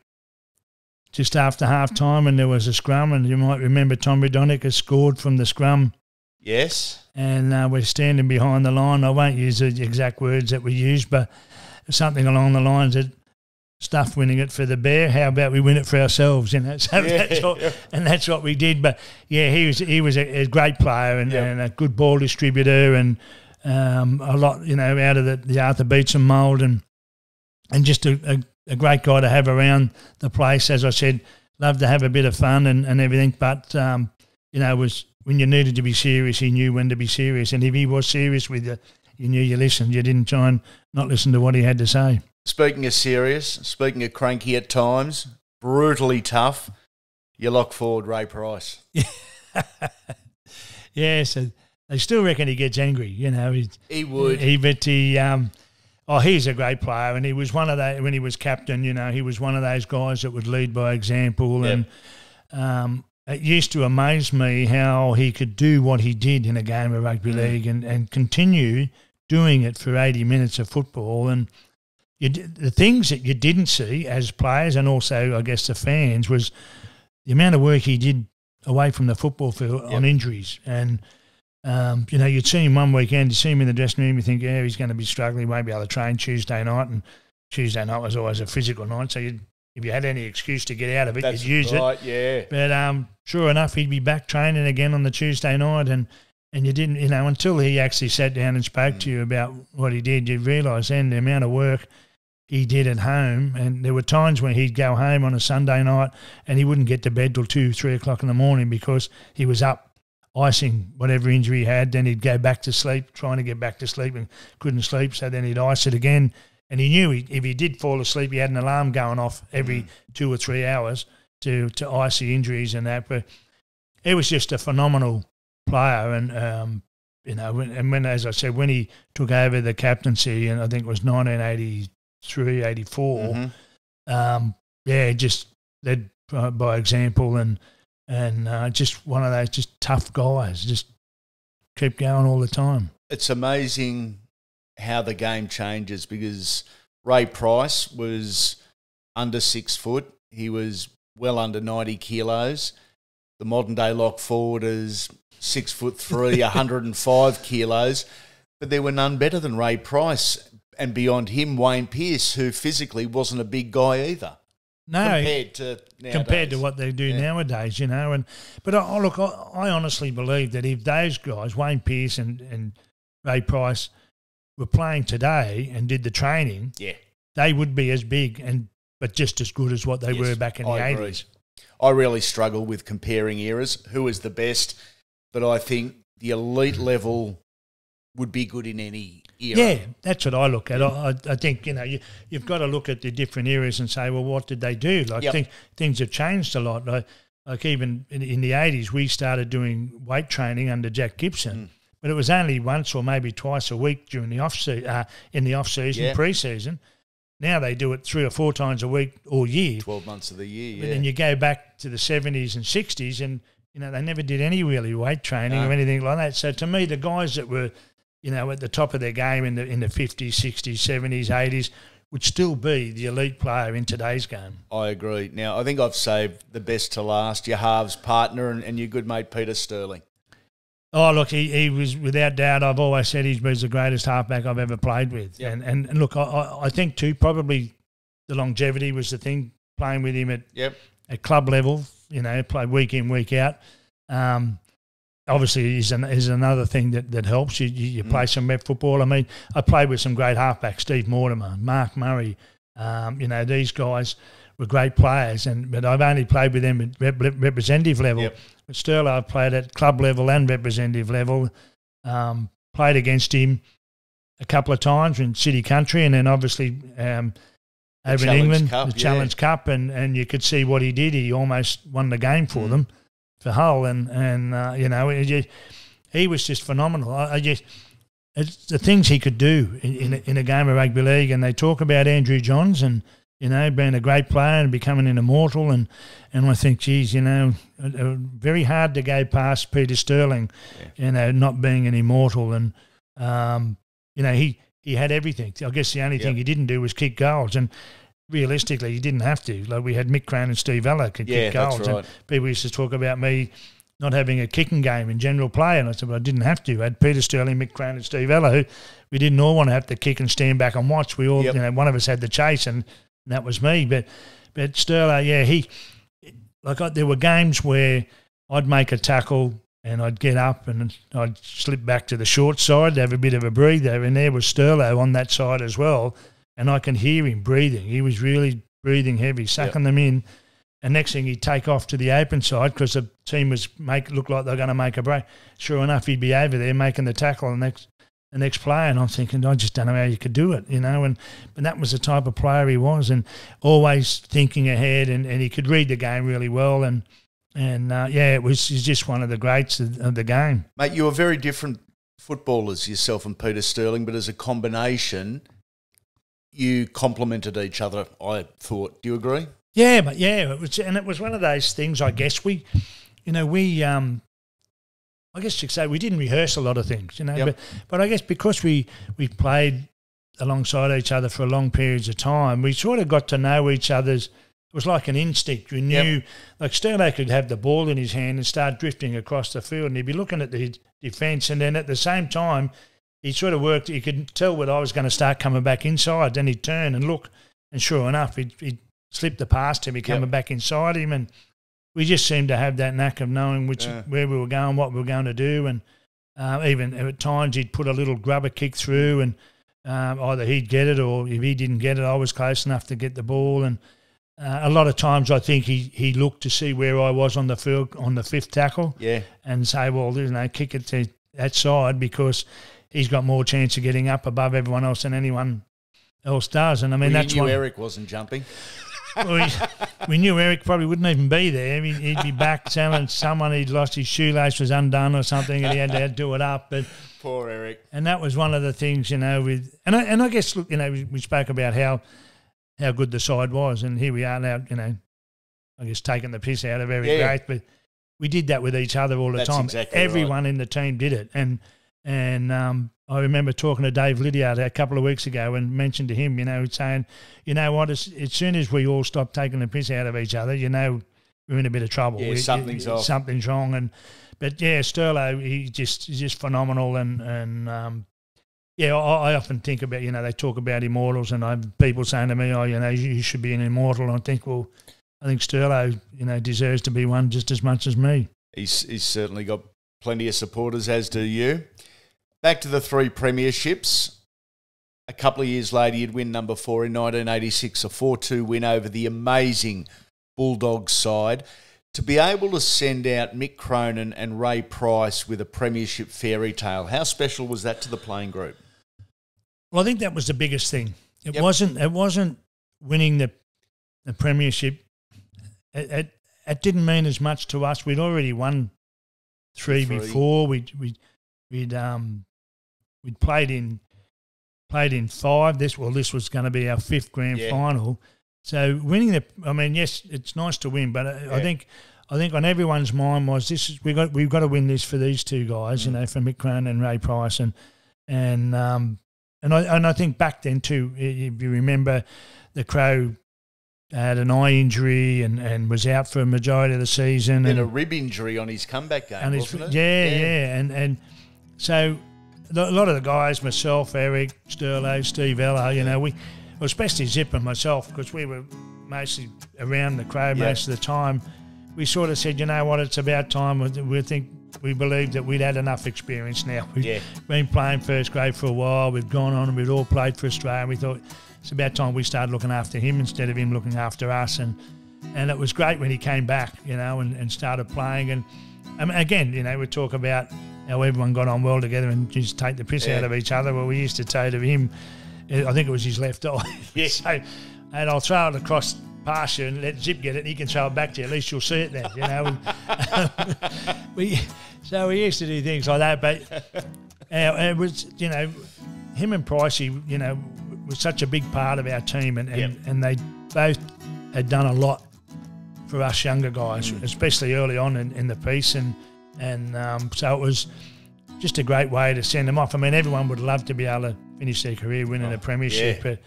just after half-time, and there was a scrum, and you might remember Tom Redonic has scored from the scrum. Yes. And we're standing behind the line. I won't use the exact words that we used, but something along the lines that stuff winning it for the Bear. How about we win it for ourselves? You know, so that's what we did. But yeah, he was a great player and a good ball distributor, and a lot, you know, out of the Arthur Beetson mould, and just a great guy to have around the place. As I said, loved to have a bit of fun and everything, but you know, was. When you needed to be serious, he knew when to be serious. And if he was serious with you, you knew you listened. You didn't try and not listen to what he had to say. Speaking of serious, speaking of cranky at times, brutally tough, you lock forward Ray Price. Yeah, so they still reckon he gets angry, you know. He would. He's a great player, and he was one of those, when he was captain, you know, he was one of those guys that would lead by example. Yep. And it used to amaze me how he could do what he did in a game of rugby league and continue doing it for 80 minutes of football. And the things that you didn't see as players, and also I guess the fans, was the amount of work he did away from the football field on injuries. And, you know, you'd see him one weekend, you see him in the dressing room, you think, yeah, he's going to be struggling, won't be able to train Tuesday night. And Tuesday night was always a physical night, so if you had any excuse to get out of it, you'd use it. Yeah. But sure enough, he'd be back training again on the Tuesday night, and you didn't, you know, until he actually sat down and spoke to you about what he did, you'd realise then the amount of work he did at home. And there were times when he'd go home on a Sunday night and he wouldn't get to bed till 2, 3 o'clock in the morning because he was up icing whatever injury he had. Then he'd go back to sleep, trying to get back to sleep and couldn't sleep. So then he'd ice it again. And he knew if he did fall asleep, he had an alarm going off every 2 or 3 hours to ice the injuries and that. But he was just a phenomenal player. And, you know, when, as I said, when he took over the captaincy, and I think it was 1983, 84, just led by example and just one of those just tough guys, just keep going all the time. It's amazing how the game changes because Ray Price was under 6 foot. He was well under 90 kilos. The modern day lock forward is 6'3", 105 kilos. But there were none better than Ray Price. And beyond him, Wayne Pearce, who physically wasn't a big guy either. No, compared to what they do nowadays, you know. But I honestly believe that if those guys, Wayne Pearce and Ray Price, were playing today and did the training, they would be as big but just as good as what they were back in the 80s. I really struggle with comparing eras. Who is the best? But I think the elite level would be good in any era. Yeah, that's what I look at. I think, you know, you've got to look at the different eras and say, well, what did they do? Like things have changed a lot. Like even in the 80s, we started doing weight training under Jack Gibson, but it was only once or maybe twice a week during the off-season, pre-season. Now they do it 3 or 4 times a week all year. 12 months of the year, But then you go back to the 70s and 60s and, you know, they never did any really weight training or anything like that. So to me, the guys that were, you know, at the top of their game in the 50s, 60s, 70s, 80s would still be the elite player in today's game. I agree. Now, I think I've saved the best to last, your halves partner and your good mate Peter Sterling. Oh, look, he was, without doubt, I've always said he was the greatest halfback I've ever played with. Yep. And look, I think too, probably the longevity was the thing, playing with him at club level, you know, play week in, week out. Obviously, is another thing that helps. You play some rep football. I mean, I played with some great halfbacks, Steve Mortimer, Mark Murray. You know, these guys were great players, but I've only played with them at representative level. Yep. But still, I've played at club level and representative level. Played against him a couple of times in City Country, and then obviously over in England, the Challenge Cup, and you could see what he did. He almost won the game for them, for Hull, and you know, he was just phenomenal. It's the things he could do in a game of rugby league, and they talk about Andrew Johns and, you know, being a great player and becoming an immortal, and I think, geez, you know, very hard to go past Peter Sterling, you know, not being an immortal, and you know, he had everything. I guess the only thing he didn't do was kick goals, and realistically, he didn't have to. Like, we had Mick Crane and Steve Ella could kick goals, that's right. And people used to talk about me not having a kicking game in general play, and I said, well, I didn't have to. I had Peter Sterling, Mick Crane and Steve Ella, who we didn't all want to have to kick and stand back and watch. We all, you know, one of us had the chase, and that was me. But Sterling, there were games where I'd make a tackle and I'd get up and I'd slip back to the short side to have a bit of a breather, and there was Sterlo on that side as well, and I can hear him breathing. He was really breathing heavy, sucking them in, and next thing he'd take off to the open side because the team was look like they were going to make a break. Sure enough, he'd be over there making the tackle the next play, and I'm thinking, I just don't know how you could do it, you know, and that was the type of player he was, and always thinking ahead, and he could read the game really well, and he's just one of the greats of the game. Mate, you were very different footballers, yourself and Peter Sterling, but as a combination, you complemented each other, I thought. Do you agree? Yeah, but it was one of those things, I guess, I guess you could say we didn't rehearse a lot of things, you know, but I guess because we played alongside each other for long periods of time, we sort of got to know each other's. It was like an instinct. We knew, like Sterling could have the ball in his hand and start drifting across the field, and he'd be looking at the defence, and then at the same time, he sort of worked. He could tell when I was going to start coming back inside. Then he'd turn and look, and sure enough, he'd slip the pass to me coming back inside him, and we just seemed to have that knack of knowing where we were going, what we were going to do, and even at times he'd put a little grubber kick through, and either he'd get it, or if he didn't get it, I was close enough to get the ball. And a lot of times I think he looked to see where I was on the field on the fifth tackle, and say, well, kick it to that side because he's got more chance of getting up above everyone else than anyone else does. And I mean, that's why Eric wasn't jumping. Well, we knew Eric probably wouldn't even be there. He'd be back telling someone he'd lost his shoelace was undone or something, and he had to do it up. But poor Eric. And that was one of the things, with I guess, look, we spoke about how good the side was, and here we are now, I guess taking the piss out of Eric Grace, but we did that with each other all the time. Exactly Everyone in the team did it, and I remember talking to Dave Lydiard a couple of weeks ago and mentioned to him, saying, what, as soon as we all stop taking the piss out of each other, we're in a bit of trouble. Yeah, something's off. Something's wrong. But Sterlo, he's just phenomenal. And I often think about, they talk about Immortals, and I have people saying to me, you should be an Immortal. And I think, well, I think Sterlo, deserves to be one just as much as me. He's certainly got plenty of supporters, as do you. Back to the 3 premierships. A couple of years later, you'd win number 4 in 1986, a 4-2 win over the amazing Bulldogs side. To be able to send out Mick Cronin and Ray Price with a premiership fairy tale, how special was that to the playing group? Well, I think that was the biggest thing. It wasn't winning the premiership. It didn't mean as much to us. We'd already won 3 before. We'd played in 5. This was going to be our 5th grand final. So winning yes, it's nice to win, but I think on everyone's mind was we've got to win this for these 2 guys, for Mick Cronin and Ray Price, and I think back then too, if you remember, the Crow had an eye injury and was out for a majority of the season, and a rib injury on his comeback game, wasn't it? And so a lot of the guys, myself, Eric, Sterlo, Steve Ella, especially Zip and myself, because we were mostly around the Crow most of the time, we sort of said, it's about time. We believed that we'd had enough experience now. We'd been playing first grade for a while. We'd gone on and we'd all played for Australia. We thought it's about time we started looking after him instead of him looking after us. And it was great when he came back, and started playing. And again, we talk about how everyone got on well together and just take the piss out of each other. Well, we used to say to him, I think it was his left eye. So, and I'll throw it across past you and let Zip get it, and he can throw it back to you. At least you'll see it then, So we used to do things like that. But it was, him and Pricey, was such a big part of our team, and they both had done a lot for us younger guys, especially early on in the piece, and so it was just a great way to send them off. I mean, everyone would love to be able to finish their career winning a premiership, but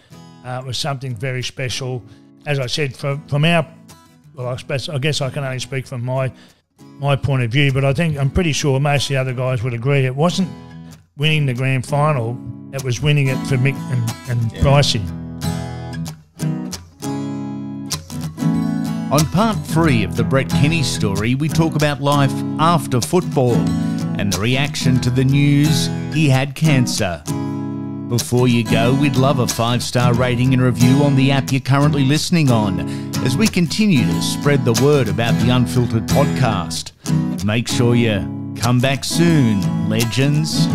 it was something very special. As I said, from our, well, I guess I can only speak from my point of view, but I'm pretty sure most of the other guys would agree. It wasn't winning the grand final, it was winning it for Mick and Pricey. On part 3 of the Brett Kenny story, we talk about life after football and the reaction to the news he had cancer. Before you go, we'd love a 5-star rating and review on the app you're currently listening on, as we continue to spread the word about the Unfiltered podcast. Make sure you come back soon, legends.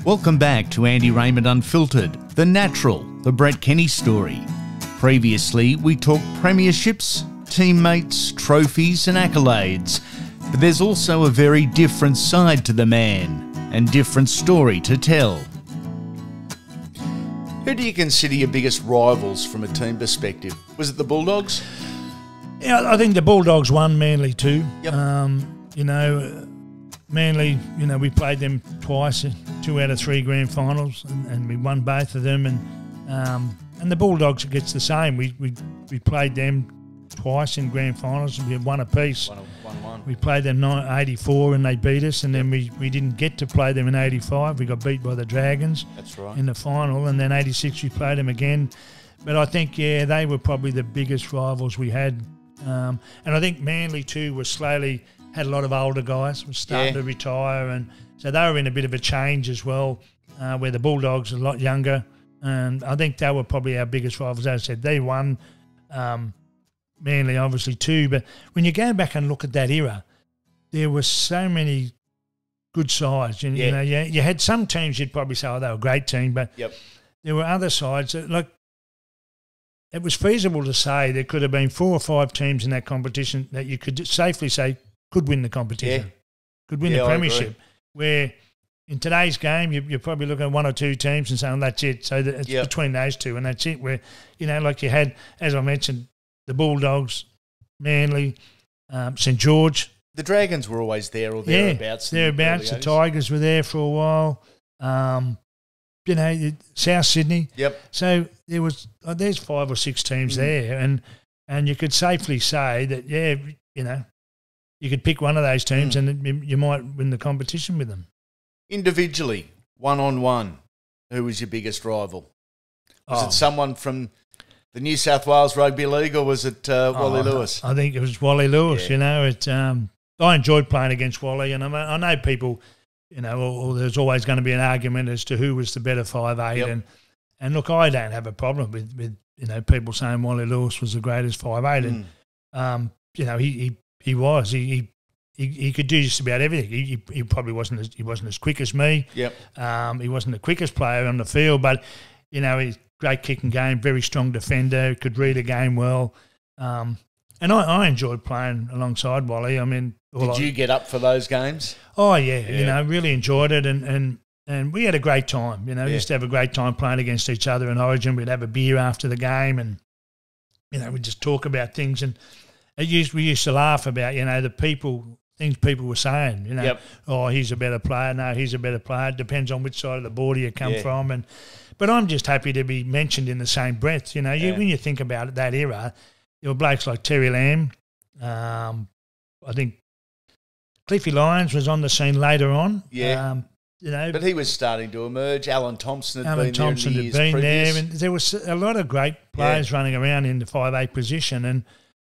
Welcome back to Andy Raymond Unfiltered, The Natural, the Brett Kenny story. Previously, we talked premierships, teammates, trophies and accolades. But there's also a very different side to the man and different story to tell. Who do you consider your biggest rivals from a team perspective? Was it the Bulldogs? Yeah, I think the Bulldogs won, Manly too. Yep. Manly, you know, we played them twice, 2 out of 3 grand finals, and we won both of them. And the Bulldogs, it gets the same. We played them twice in grand finals, and we had one apiece. 1-1. We played them 84 and they beat us, and then we didn't get to play them in 85. We got beat by the Dragons. That's right. In the final, and then 86 we played them again. But I think, yeah, they were probably the biggest rivals we had. And I think Manly too was slowly had a lot of older guys was starting to retire, and so they were in a bit of a change as well, where the Bulldogs are a lot younger, and I think they were probably our biggest rivals. As I said, they won, Manly obviously too, but when you go back and look at that era, there were so many good sides. And, you know, you had some teams you'd probably say, oh, they were a great team, but there were other sides that, like, it was feasible to say there could have been 4 or 5 teams in that competition that you could safely say could win the competition, could win the Premiership, where in today's game you're probably looking at 1 or 2 teams and saying, that's it. So that it's between those two and that's it, where, you know, like you had, as I mentioned, the Bulldogs, Manly, St George. The Dragons were always there or thereabouts. Thereabouts. The Tigers were there for a while. You know, South Sydney. So there's 5 or 6 teams there, and you could safely say that, you know, you could pick one of those teams and you might win the competition with them. Individually, 1-on-1, who was your biggest rival? Was it someone from the New South Wales Rugby League, or was it Wally Lewis? I think it was Wally Lewis. You know, I enjoyed playing against Wally, and I know people, you know, or there's always going to be an argument as to who was the better 5'8", and look, I don't have a problem with you know, people saying Wally Lewis was the greatest 5'8", and you know, he was. He could do just about everything. He probably wasn't as quick as me. He wasn't the quickest player on the field, but, you know, he's great kicking game, very strong defender, could read a game well. And I enjoyed playing alongside Wally. I mean, did you get up for those games? Oh yeah, you know, really enjoyed it, and we had a great time. You know, we used to have a great time playing against each other in Origin. We'd have a beer after the game, and, you know, we'd just talk about things, and we used to laugh about, you know, things people were saying, you know, oh, he's a better player. No, he's a better player. It depends on which side of the border you come from. But I'm just happy to be mentioned in the same breath. You know, when you think about it, that era, there were blokes like Terry Lamb. I think Cliffy Lyons was on the scene later on. You know, but he was starting to emerge. Alan Thompson had been there, and there was a lot of great players running around in the 5'8" position,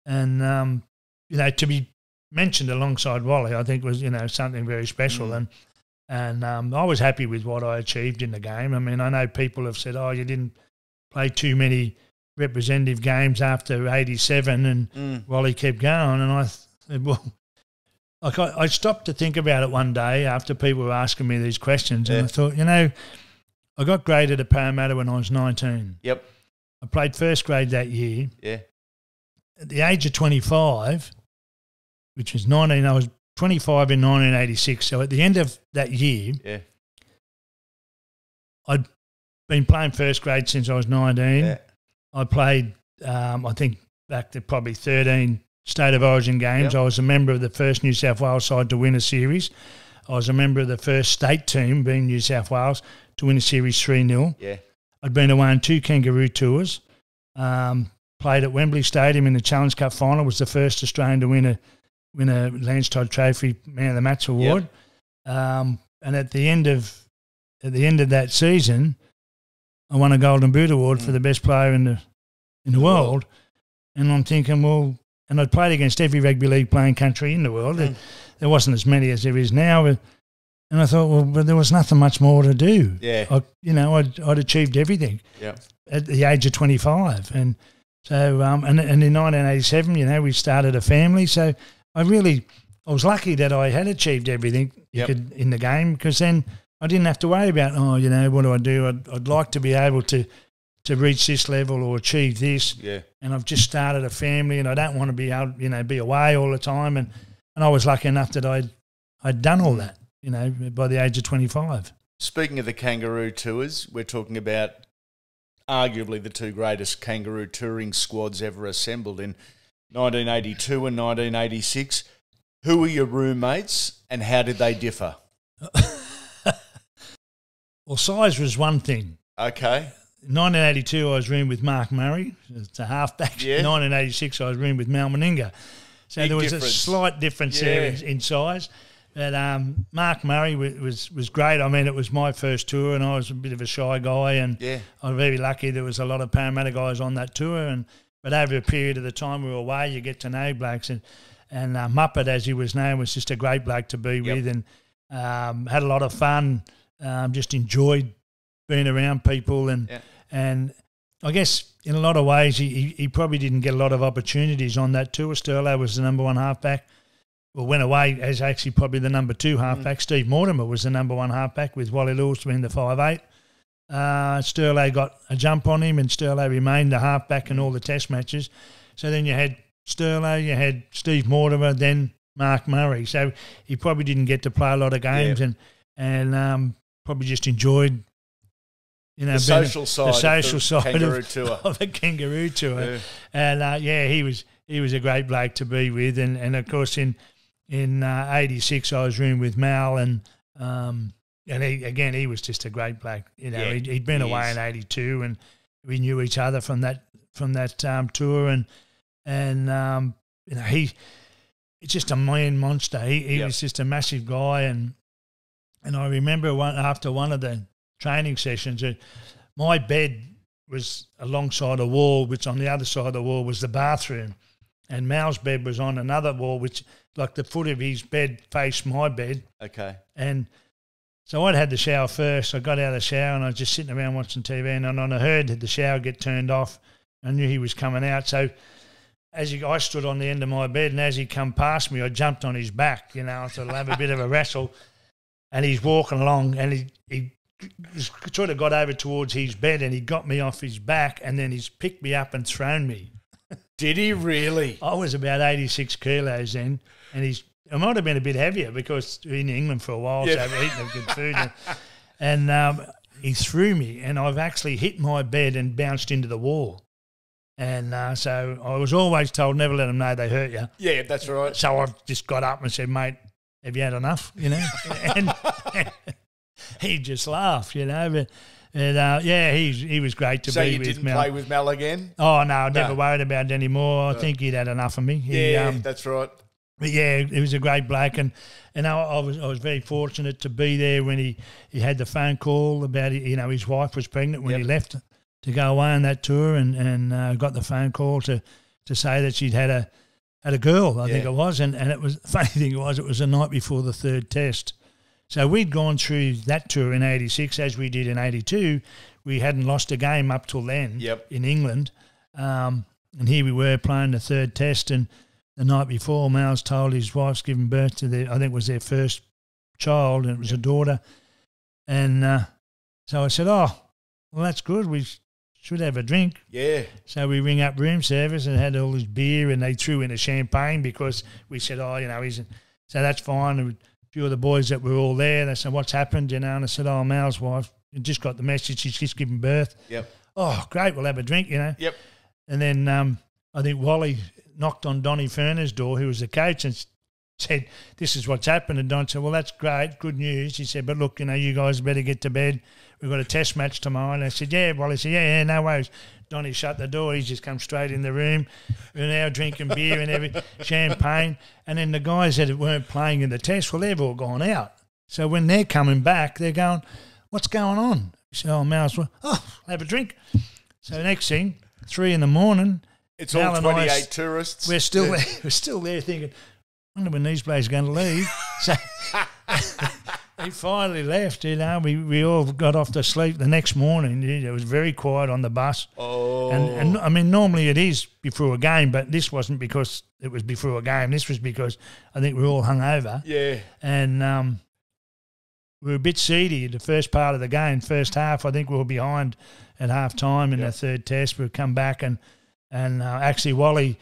and you know, to be mentioned alongside Wally, I think was, you know, something very special, and I was happy with what I achieved in the game. I mean, I know people have said, oh, you didn't play too many representative games after 87, and Wally kept going, and I said, well, like I stopped to think about it one day after people were asking me these questions, and I thought, you know, I got graded at Parramatta when I was 19. I played first grade that year. At the age of 25, which was 19, I was 25 in 1986. So at the end of that year, I'd been playing first grade since I was 19. I played, I think, back to probably 13 State of Origin games. I was a member of the first New South Wales side to win a series. I was a member of the first state team, being New South Wales, to win a series 3-0. I'd been away on 2 Kangaroo tours. Played at Wembley Stadium in the Challenge Cup final. Was the first Australian to win a Lance Todd Trophy Man of the Match award. And at the end of that season, I won a Golden Boot award for the best player in the world. And I'm thinking, well, and I'd played against every rugby league playing country in the world. There wasn't as many as there is now. And I thought, well, but there was nothing much more to do. I'd achieved everything at the age of 25. And so, and in 1987, you know, we started a family. So I was lucky that I had achieved everything you could in the game, because then I didn't have to worry about, oh, you know, what do I do? I'd like to be able to reach this level or achieve this. And I've just started a family, and I don't want to be able, you know, be away all the time. And I was lucky enough that I'd done all that, you know, by the age of 25. Speaking of the Kangaroo tours, we're talking about arguably the 2 greatest Kangaroo touring squads ever assembled in 1982 and 1986. Who were your roommates and how did they differ? Well, size was one thing. Okay. In 1982, I was roomed with Mark Murray. It's a halfback. Yeah. 1986, I was roomed with Mal Meninga. So Big there was difference. a slight difference there in size. But Mark Murray was great. I mean, it was my first tour and I was a bit of a shy guy and I was very lucky there was a lot of Parramatta guys on that tour. But over a period of the time we were away, you get to know blokes. And Muppet, as he was known, was just a great bloke to be with and had a lot of fun, just enjoyed being around people. And I guess in a lot of ways he probably didn't get a lot of opportunities on that tour. Sterlo was the number one halfback. Well, went away as actually probably the number two halfback. Steve Mortimer was the number one halfback with Wally Lewis being the 5'8". Sterlo got a jump on him and Sterlo remained the halfback in all the test matches. So then you had Sterlo, you had Steve Mortimer, then Mark Murray. So he probably didn't get to play a lot of games and probably just enjoyed, the social side Kangaroo tour. Of the Kangaroo tour. And he was a great bloke to be with. And of course in 86 I was roomed with Mal and he was just a great bloke. He'd been away in 82 and we knew each other from that tour and he's just a man monster. He was just a massive guy and I remember after one of the training sessions, my bed was alongside a wall, which on the other side of the wall was the bathroom, and Mal's bed was on another wall, which like the foot of his bed faced my bed. Okay. And so I'd had the shower first. I got out of the shower and I was just sitting around watching TV, and I heard the shower get turned off. I knew he was coming out, so I stood on the end of my bed, and as he come past me, I jumped on his back. I thought I'll have a bit of a wrestle. And he's walking along, and he sort of got over towards his bed, and he got me off his back, and then he's picked me up and thrown me. Did he really? I was about 86 kilos then, and I might have been a bit heavier because in England for a while, so I've eaten good food. And he threw me, and I've actually hit my bed and bounced into the wall. And so I was always told never let them know they hurt you. Yeah, that's right. So I just got up and said, mate, have you had enough, and he just laughed, but he was great to be with. So you didn't play with Mel again? Oh, no, I never worried about it anymore. I think he'd had enough of me. That's right. But he was a great bloke, and I was very fortunate to be there when he had the phone call about his wife was pregnant when he left to go away on that tour, and got the phone call to say that she'd had a girl, I think it was, and it was the funny thing was it was the night before the third test. So we'd gone through that tour in 86 as we did in 82. We hadn't lost a game up till then in England. And here we were playing the third test, and the night before, Mal's told his wife's given birth to I think it was their first child, and it was a daughter. And so I said, oh, well, that's good. We should have a drink. Yeah. So we ring up room service and had all this beer, and they threw in a champagne because we said, so that's fine. And a few of the boys that were all there, they said, what's happened, and I said, Mal's wife just got the message, she's just given birth. Yep. Oh, great, we'll have a drink, Yep. And then I think Wally knocked on Donnie Ferner's door, who was the coach, and said, this is what's happened. And Don said, well, that's great, good news. He said, but look, you guys better get to bed. We've got a test match tomorrow. And I said, Wally said, yeah, no worries. Donnie shut the door. He's just come straight in the room. We're now drinking beer and champagne. And then the guys that weren't playing in the test, well, they've all gone out. So when they're coming back, they're going, what's going on? He said, Mal's, have a drink. So next thing, 3 a.m, it's all 28 tourists. We're still there. We're still there thinking, I wonder when these players are going to leave. So they finally left. We all got off to sleep the next morning. It was very quiet on the bus. Oh, and I mean, normally it is before a game, but this wasn't because it was before a game. This was because I think we were all hungover. Yeah, and we were a bit seedy the first part of the game. First half, I think we were behind at half time in the third test. We'd come back and actually Wally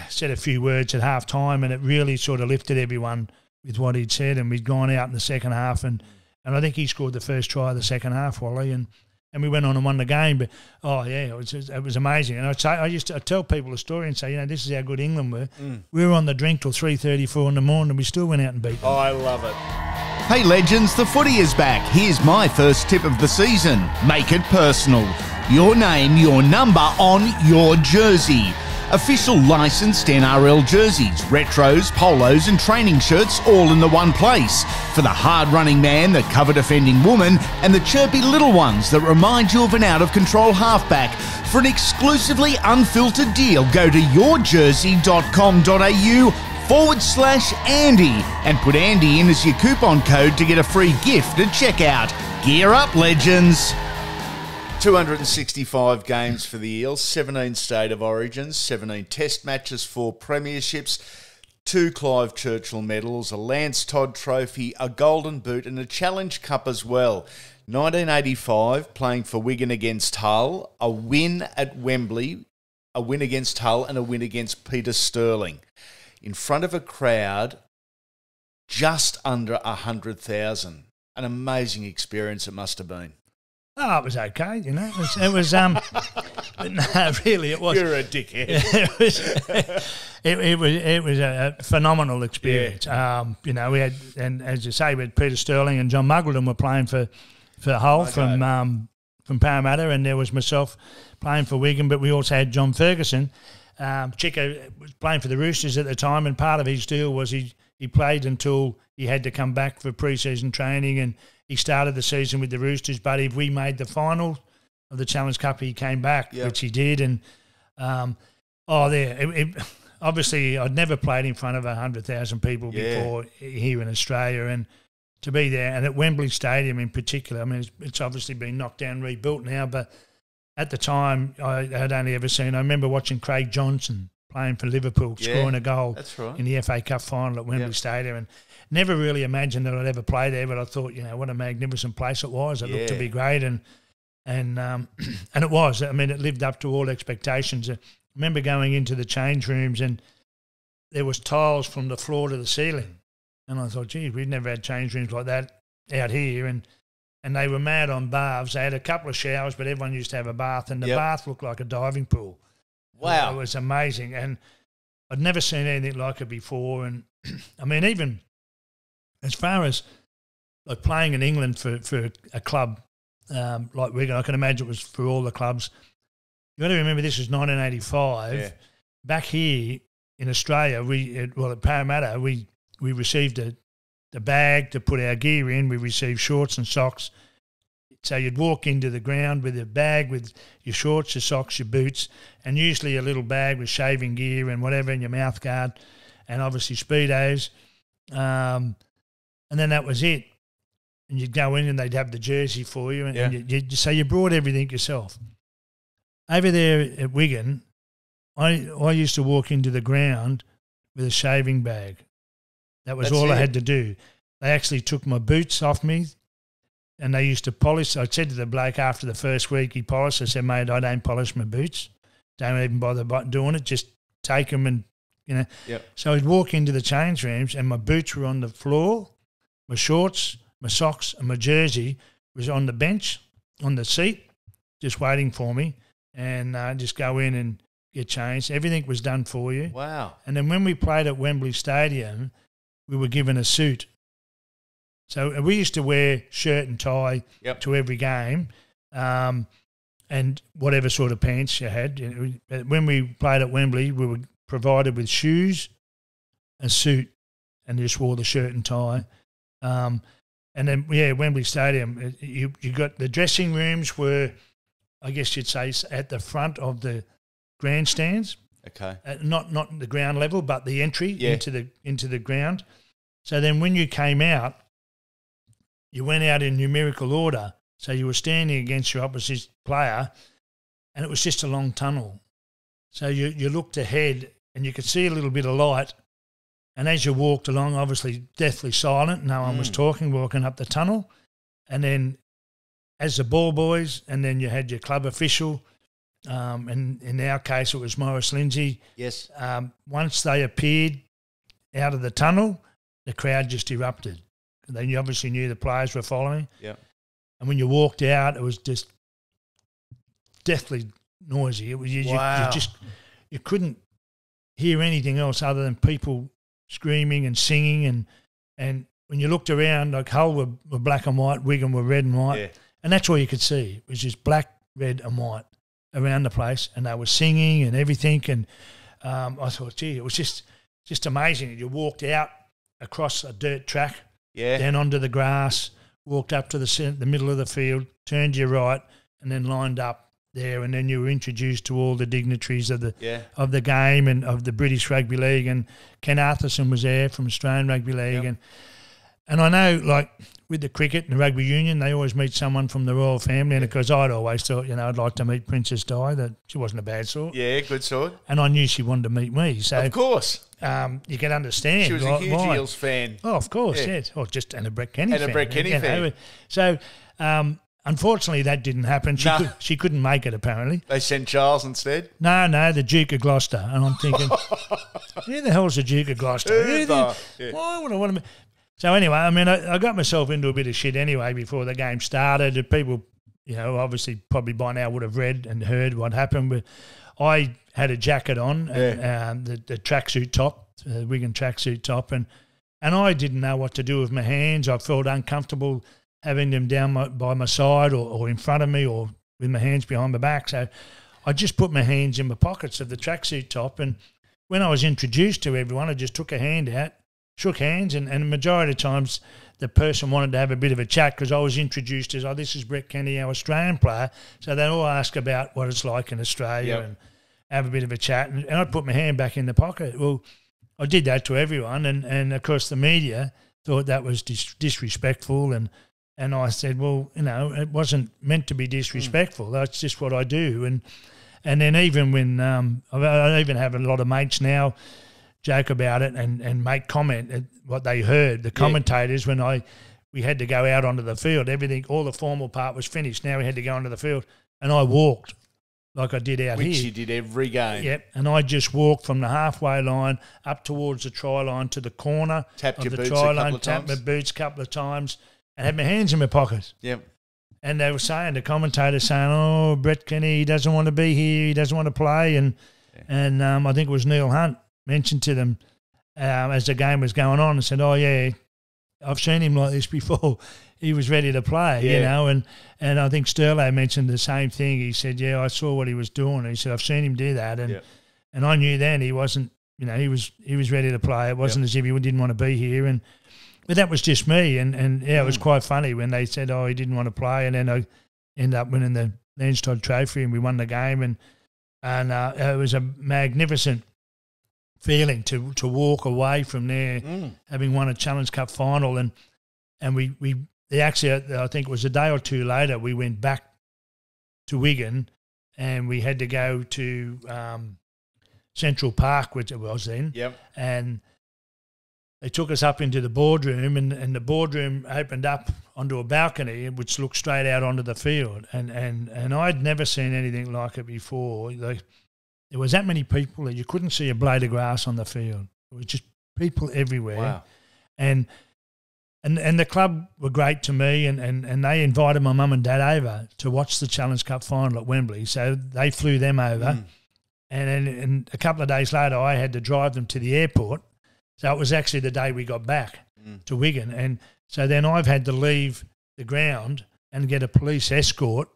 said a few words at half time, and it really sort of lifted everyone with what he'd said. And we'd gone out in the second half, and I think he scored the first try of the second half, Wally, and and we went on and won the game. But it was amazing. And I used to tell people the story and say, this is how good England were. We were on the drink till 3:34 in the morning, and we still went out and beat them. Oh, I love it. Hey legends, the footy is back. Here's my first tip of the season. Make it personal. Your name, your number on your jersey. Official licensed NRL jerseys, retros, polos and training shirts all in the one place. For the hard-running man, the cover-defending woman and the chirpy little ones that remind you of an out-of-control halfback. For an exclusively unfiltered deal, go to yourjersey.com.au/Andy and put Andy in as your coupon code to get a free gift at checkout. Gear up, legends! 265 games for the Eels, 17 State of Origins, 17 Test matches, 4 Premierships, 2 Clive Churchill medals, a Lance Todd Trophy, a Golden Boot and a Challenge Cup as well. 1985, playing for Wigan against Hull, a win at Wembley, a win against Hull and a win against Peter Sterling. In front of a crowd just under 100,000. An amazing experience it must have been. Oh, it was okay, It was but no, really, it was. You're a dickhead. it was a phenomenal experience. Yeah. We had, and as you say, we had Peter Sterling and John Muggleton were playing for Hull from Parramatta, and there was myself playing for Wigan, but we also had John Ferguson. Chico was playing for the Roosters at the time, and part of his deal was he played until he had to come back for pre-season training, and he started the season with the Roosters, but if we made the final of the Challenge Cup, he came back, which he did. And obviously I'd never played in front of 100,000 people before here in Australia, and to be there, and at Wembley Stadium in particular, I mean, it's obviously been knocked down, rebuilt now, but at the time I had only ever seen, I remember watching Craig Johnson playing for Liverpool, scoring a goal in the FA Cup final at Wembley Stadium, and never really imagined that I'd ever play there, but I thought, what a magnificent place it was. It looked to be great, and it was. I mean, it lived up to all expectations. I remember going into the change rooms, and there was tiles from the floor to the ceiling, and I thought, gee, we've never had change rooms like that out here, and they were mad on baths. They had a couple of showers, but everyone used to have a bath, and the bath looked like a diving pool. Wow. It was amazing, and I'd never seen anything like it before, and I mean, even as far as like playing in England for a club like Wigan, I can imagine it was for all the clubs. You've got to remember this was 1985. Yeah. Back here in Australia, at Parramatta, we received a bag to put our gear in. We received shorts and socks. So you'd walk into the ground with a bag with your shorts, your socks, your boots, and usually a little bag with shaving gear and whatever, and your mouth guard, and obviously Speedos. And then that was it. And you'd go in and they'd have the jersey for you. And so you brought everything yourself. Over there at Wigan, I used to walk into the ground with a shaving bag. That's all I had to do. They actually took my boots off me, and they used to polish. I said to the bloke after the first week he polished, I said, mate, I don't polish my boots. Don't even bother doing it. Just take them and, So I'd walk into the change rooms and my boots were on the floor. My shorts, my socks and my jersey was on the bench, on the seat, just waiting for me, and just go in and get changed. Everything was done for you. Wow. And then when we played at Wembley Stadium, we were given a suit. So we used to wear shirt and tie to every game, and whatever sort of pants you had. When we played at Wembley, we were provided with shoes, a suit, and just wore the shirt and tie. And then, Wembley Stadium, you got the dressing rooms were, I guess you'd say, at the front of the grandstands. Okay. Not the ground level, but the entry into the ground. So then when you came out, you went out in numerical order. So you were standing against your opposite player, and it was just a long tunnel. So you looked ahead and you could see a little bit of light. And as you walked along, obviously deathly silent, no one was talking, walking up the tunnel. And then as the ball boys, and then you had your club official, and in our case it was Maurice Lindsay. Yes. Once they appeared out of the tunnel, the crowd just erupted. Then you obviously knew the players were following. Yeah. And when you walked out, it was just deathly noisy. It was you Wow. you couldn't hear anything else other than people screaming and singing, and when you looked around, like Hull were black and white, Wigan were red and white, Yeah. and that's all you could see. It was just black, red and white around the place, and they were singing and everything, and I thought, gee, it was just amazing. You walked out across a dirt track, Yeah. then onto the grass, walked up to the middle of the field, turned your right, and then lined up there, and then you were introduced to all the dignitaries of the game and of the British Rugby League, and Ken Arthurson was there from Australian Rugby League, and I know, like, with the cricket and the rugby union, they always meet someone from the royal family, and of course I'd always thought, I'd like to meet Princess Di, that she wasn't a bad sort. Yeah, good sort. And I knew she wanted to meet me, so Of course. you can understand. She was a huge why. Eels fan. Oh, of course, Yeah. yes. Or just and a Brett Kenny fan. And a Brett Kenny fan. So, unfortunately, that didn't happen. She couldn't make it, apparently. They sent Charles instead? No, the Duke of Gloucester. And I'm thinking, who the hell's the Duke of Gloucester? Why would I want to... So anyway, I mean, I got myself into a bit of shit anyway before the game started. People, obviously probably by now would have read and heard what happened. But I had a jacket on, and, the tracksuit top, Wigan tracksuit top, and I didn't know what to do with my hands. I felt uncomfortable having them down by my side or in front of me or with my hands behind my back. So I just put my hands in my pockets of the tracksuit top, and when I was introduced to everyone, I just took a hand out, shook hands, and the majority of times the person wanted to have a bit of a chat because I was introduced as, this is Brett Kenny, our Australian player. So they all ask about what it's like in Australia and have a bit of a chat. And I'd put my hand back in the pocket. Well, I did that to everyone, and of course the media thought that was disrespectful, and I said, well, it wasn't meant to be disrespectful. That's just what I do. And then even when I even have a lot of mates now joke about it and make comment at what they heard, the commentators, when we had to go out onto the field. Everything, all the formal part was finished. Now we had to go onto the field, and I walked like I did out here. Which you did every game. Yep, and I just walked from the halfway line up towards the try line to the corner Tapped of your the boots try a couple line, of tapped my times. boots a couple of times, and had my hands in my pockets. Yep. And they were saying, the commentator saying, oh, Brett Kenny, he doesn't want to be here, he doesn't want to play. And I think it was Neil Hunt mentioned to them as the game was going on and said, oh, yeah, I've seen him like this before. He was ready to play, and I think Sterlo mentioned the same thing. He said, I saw what he was doing. He said, I've seen him do that. And I knew then he wasn't, he was ready to play. It wasn't as if he didn't want to be here. But that was just me. And it was quite funny when they said, he didn't want to play. And then I ended up winning the Leinster Trophy and we won the game. And it was a magnificent feeling to walk away from there, having won a Challenge Cup final. And we actually, I think it was a day or two later, we went back to Wigan and we had to go to Central Park, which it was then. Yep. And they took us up into the boardroom, and the boardroom opened up onto a balcony which looked straight out onto the field. And I'd never seen anything like it before. There was that many people that you couldn't see a blade of grass on the field. It was just people everywhere. Wow. And the club were great to me, and they invited my mum and dad over to watch the Challenge Cup final at Wembley. So they flew them over. And a couple of days later, I had to drive them to the airport. So it was actually the day we got back to Wigan. And so then I've had to leave the ground and get a police escort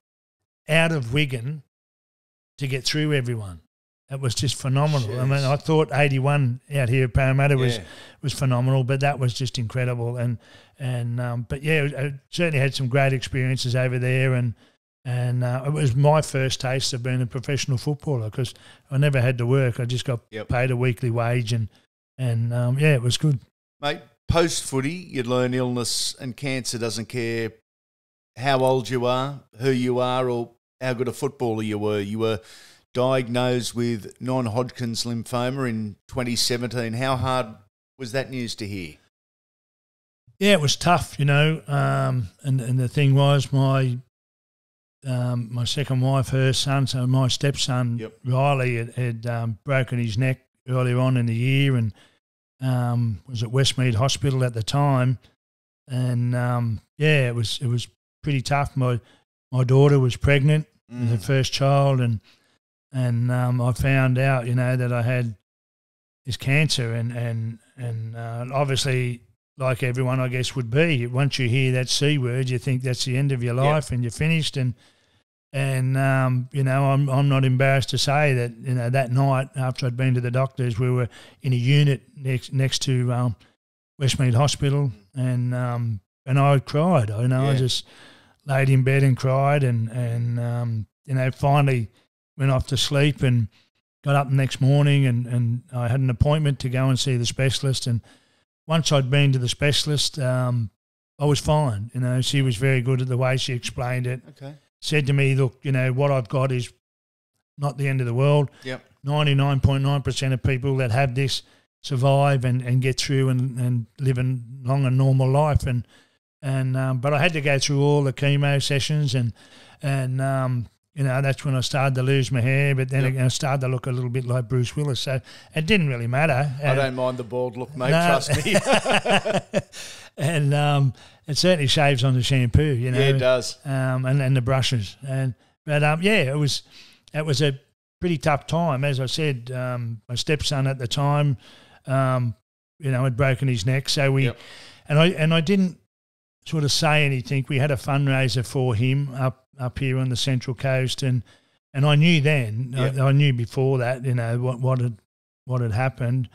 out of Wigan to get through everyone. It was just phenomenal. Jeez. I mean, I thought 81 out here at Parramatta was phenomenal, but that was just incredible. But yeah, I certainly had some great experiences over there, and it was my first taste of being a professional footballer because I never had to work. I just got paid a weekly wage, and it was good. Mate, post-footy, you learn illness and cancer doesn't care how old you are, who you are, or how good a footballer you were. You were diagnosed with non-Hodgkin's lymphoma in 2017. How hard was that news to hear? Yeah, it was tough, and the thing was my second wife, her son, so my stepson, Riley, had broken his neck earlier on in the year and was at Westmead Hospital at the time. And, it was pretty tough. My daughter was pregnant with the first child, and I found out, that I had this cancer, and obviously, like everyone, I guess, would be, once you hear that C word, you think that's the end of your life and you're finished. And I'm not embarrassed to say that, that night after I'd been to the doctors, we were in a unit next to Westmead Hospital, and I cried. I just laid in bed and cried, and finally went off to sleep and got up the next morning, and I had an appointment to go and see the specialist. And once I'd been to the specialist, I was fine. She was very good at the way she explained it. Okay. Said to me, look, what I've got is not the end of the world. Yep. 99.9% of people that have this survive and get through and live a long and normal life. But I had to go through all the chemo sessions, and that's when I started to lose my hair, but then I started to look a little bit like Bruce Willis. So it didn't really matter. I don't mind the bald look, mate, trust me. And it certainly shaves on the shampoo, Yeah, it does. And the brushes. It was a pretty tough time. As I said, my stepson at the time, had broken his neck. So I didn't sort of say anything. We had a fundraiser for him up here on the Central Coast, and I knew then, I knew before that, what had happened,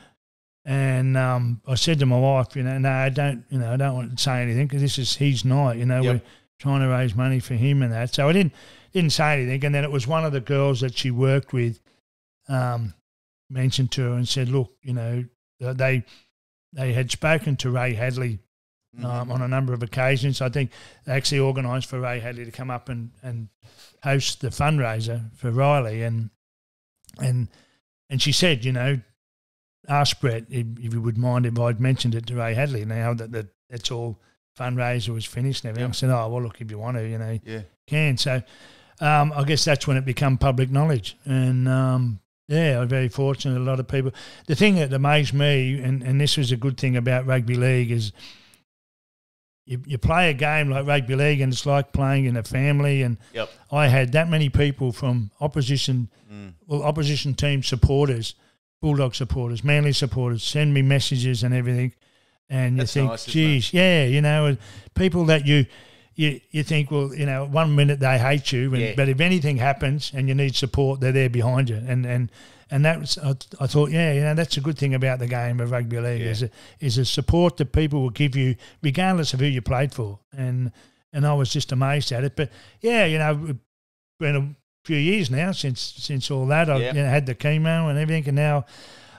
and I said to my wife, no, I don't want to say anything because this is his night, we're trying to raise money for him and that. So I didn't say anything, and then it was one of the girls that she worked with mentioned to her and said, look, they had spoken to Ray Hadley on a number of occasions. I think they actually organised for Ray Hadley to come up and host the fundraiser for Riley, and she said, ask Brett if you would mind if I'd mentioned it to Ray Hadley now that that's all fundraiser was finished and everything. I said, oh, well, look, if you want to, can. So I guess that's when it became public knowledge, and I'm very fortunate. A lot of people. The thing that amazed me, and this was a good thing about rugby league, is you play a game like rugby league and it's like playing in a family, and I had that many people from opposition team supporters, Bulldog supporters, Manly supporters, send me messages and everything, and That's you think, nice, geez, people that you think, well, 1 minute they hate you, but if anything happens and you need support, they're there behind you, and that was, I thought, that's a good thing about the game of rugby league is a support that people will give you regardless of who you played for, and I was just amazed at it. But it's been a few years now since all that. I've had the chemo and everything, and now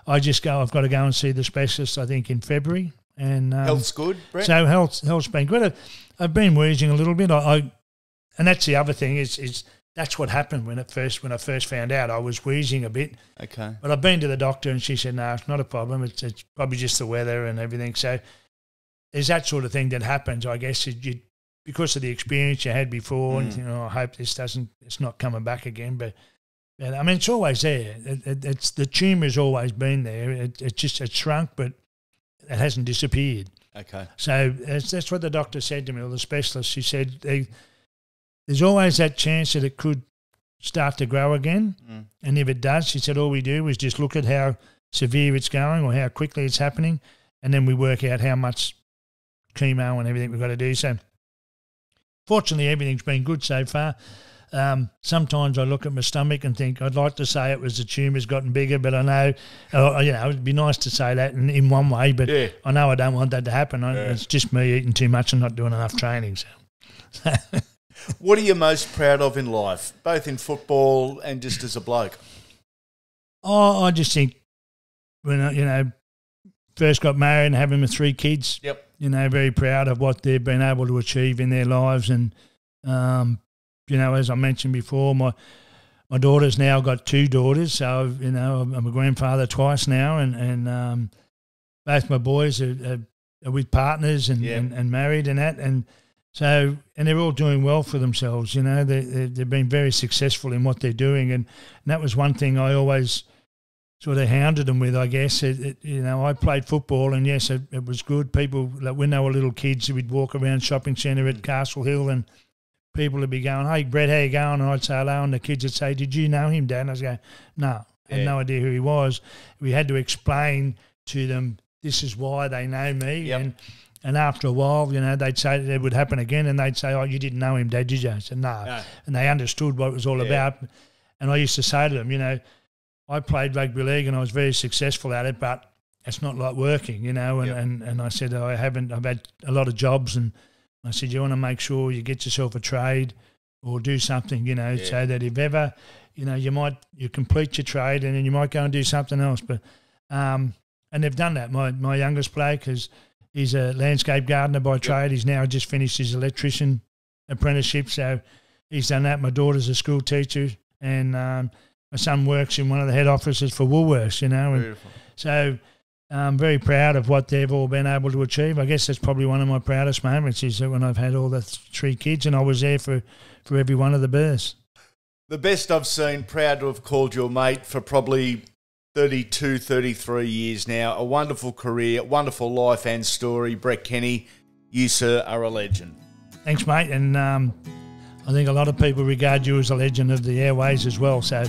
I've got to go and see the specialist, I think, in February. And health's good, Brett? So health's been good. I've been wheezing a little bit. And that's the other thing is that's what happened when I first found out. I was wheezing a bit. Okay. But I've been to the doctor and she said, no, it's not a problem. It's probably just the weather and everything. So there's that sort of thing that happens, I guess, because of the experience you had before. And I hope it's not coming back again. But I mean, it's always there. It's the tumour's always been there. It's shrunk, but it hasn't disappeared. Okay. So that's what the doctor said to me, or the specialist. She said there's always that chance that it could start to grow again. And if it does, she said, all we do is just look at how severe it's going or how quickly it's happening, and then we work out how much chemo and everything we've got to do. So fortunately, everything's been good so far. Sometimes I look at my stomach and think I'd like to say it was the tumour's gotten bigger, but I know, it'd be nice to say that in one way, but I know I don't want that to happen. It's just me eating too much and not doing enough training. So. What are you most proud of in life, both in football and just as a bloke? Oh, I just think when I, first got married and having my 3 kids, very proud of what they've been able to achieve in their lives. And, as I mentioned before, my daughter's now got 2 daughters, so, I'm a grandfather twice now, and both my boys are with partners and married and that, and so, and they're all doing well for themselves, they've been very successful in what they're doing, and that was one thing I always sort of hounded them with, I guess. I played football, and yes, it was good. People, like when they were little kids, we'd walk around shopping centre at Castle Hill and people would be going, "Hey, Brett, how you going?" And I'd say hello, and the kids would say, "Did you know him, Dad?" And I was going, "No, I had no idea who he was." We had to explain to them, this is why they know me. Yep. And after a while, you know, they'd say it would happen again, and they'd say, "Oh, you didn't know him, Dad, did you?" I said, no. And they understood what it was all about. And I used to say to them, you know, I played rugby league and I was very successful at it, but it's not like working, you know. And I said, I've had a lot of jobs, and I said, you want to make sure you get yourself a trade or do something, you know, so that if ever, you know, you complete your trade and then you might go and do something else. But and they've done that. My youngest bloke, because he's a landscape gardener by trade. He's now just finished his electrician apprenticeship, so he's done that. My daughter's a school teacher, and my son works in one of the head offices for Woolworths, you know. And so I'm very proud of what they've all been able to achieve. I guess that's probably one of my proudest moments, is that when I've had all the 3 kids and I was there for every one of the births. The best I've seen, proud to have called your mate for probably 32, 33 years now. A wonderful career, wonderful life and story. Brett Kenny, you, sir, are a legend. Thanks, mate. And I think a lot of people regard you as a legend of the airways as well. So,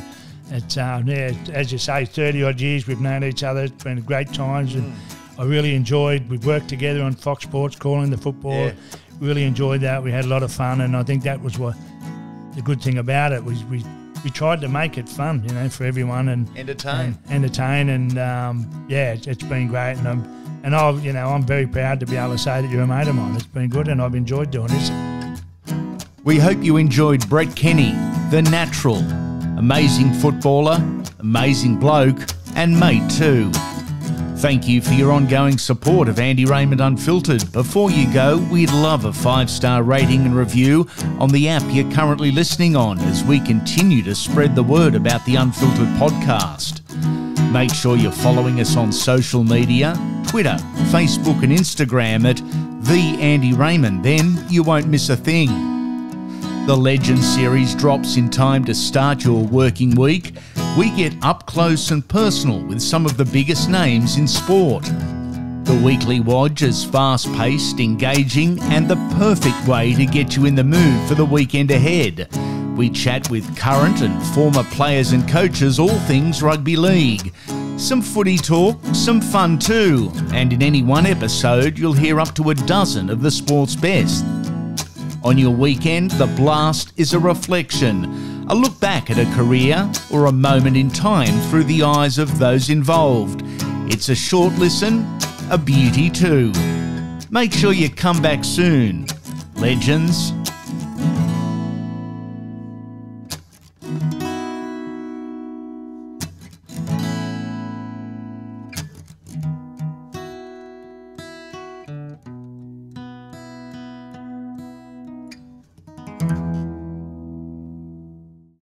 it's, as you say, 30-odd years we've known each other. It's been great times, and I really enjoyed. We've worked together on Fox Sports, calling the football. Yeah. Really enjoyed that. We had a lot of fun, and I think that was what the good thing about it was. We tried to make it fun, you know, for everyone, and entertain, and it's been great, and I'm very proud to be able to say that you're a mate of mine. It's been good, and I've enjoyed doing this. We hope you enjoyed Brett Kenny, the natural, amazing footballer, amazing bloke, and mate too. Thank you for your ongoing support of Andy Raymond Unfiltered. Before you go, we'd love a 5-star rating and review on the app you're currently listening on, as we continue to spread the word about the Unfiltered podcast. Make sure you're following us on social media, Twitter, Facebook and Instagram at The Andy Raymond, then you won't miss a thing. The Legends series drops in time to start your working week. We get up close and personal with some of the biggest names in sport. The weekly Wodge is fast-paced, engaging, and the perfect way to get you in the mood for the weekend ahead. We chat with current and former players and coaches all things rugby league. Some footy talk, some fun too, and in any one episode you'll hear up to a dozen of the sport's best. On your weekend, the blast is a reflection, a look back at a career or a moment in time through the eyes of those involved. It's a short listen, a beauty too. Make sure you come back soon. Legends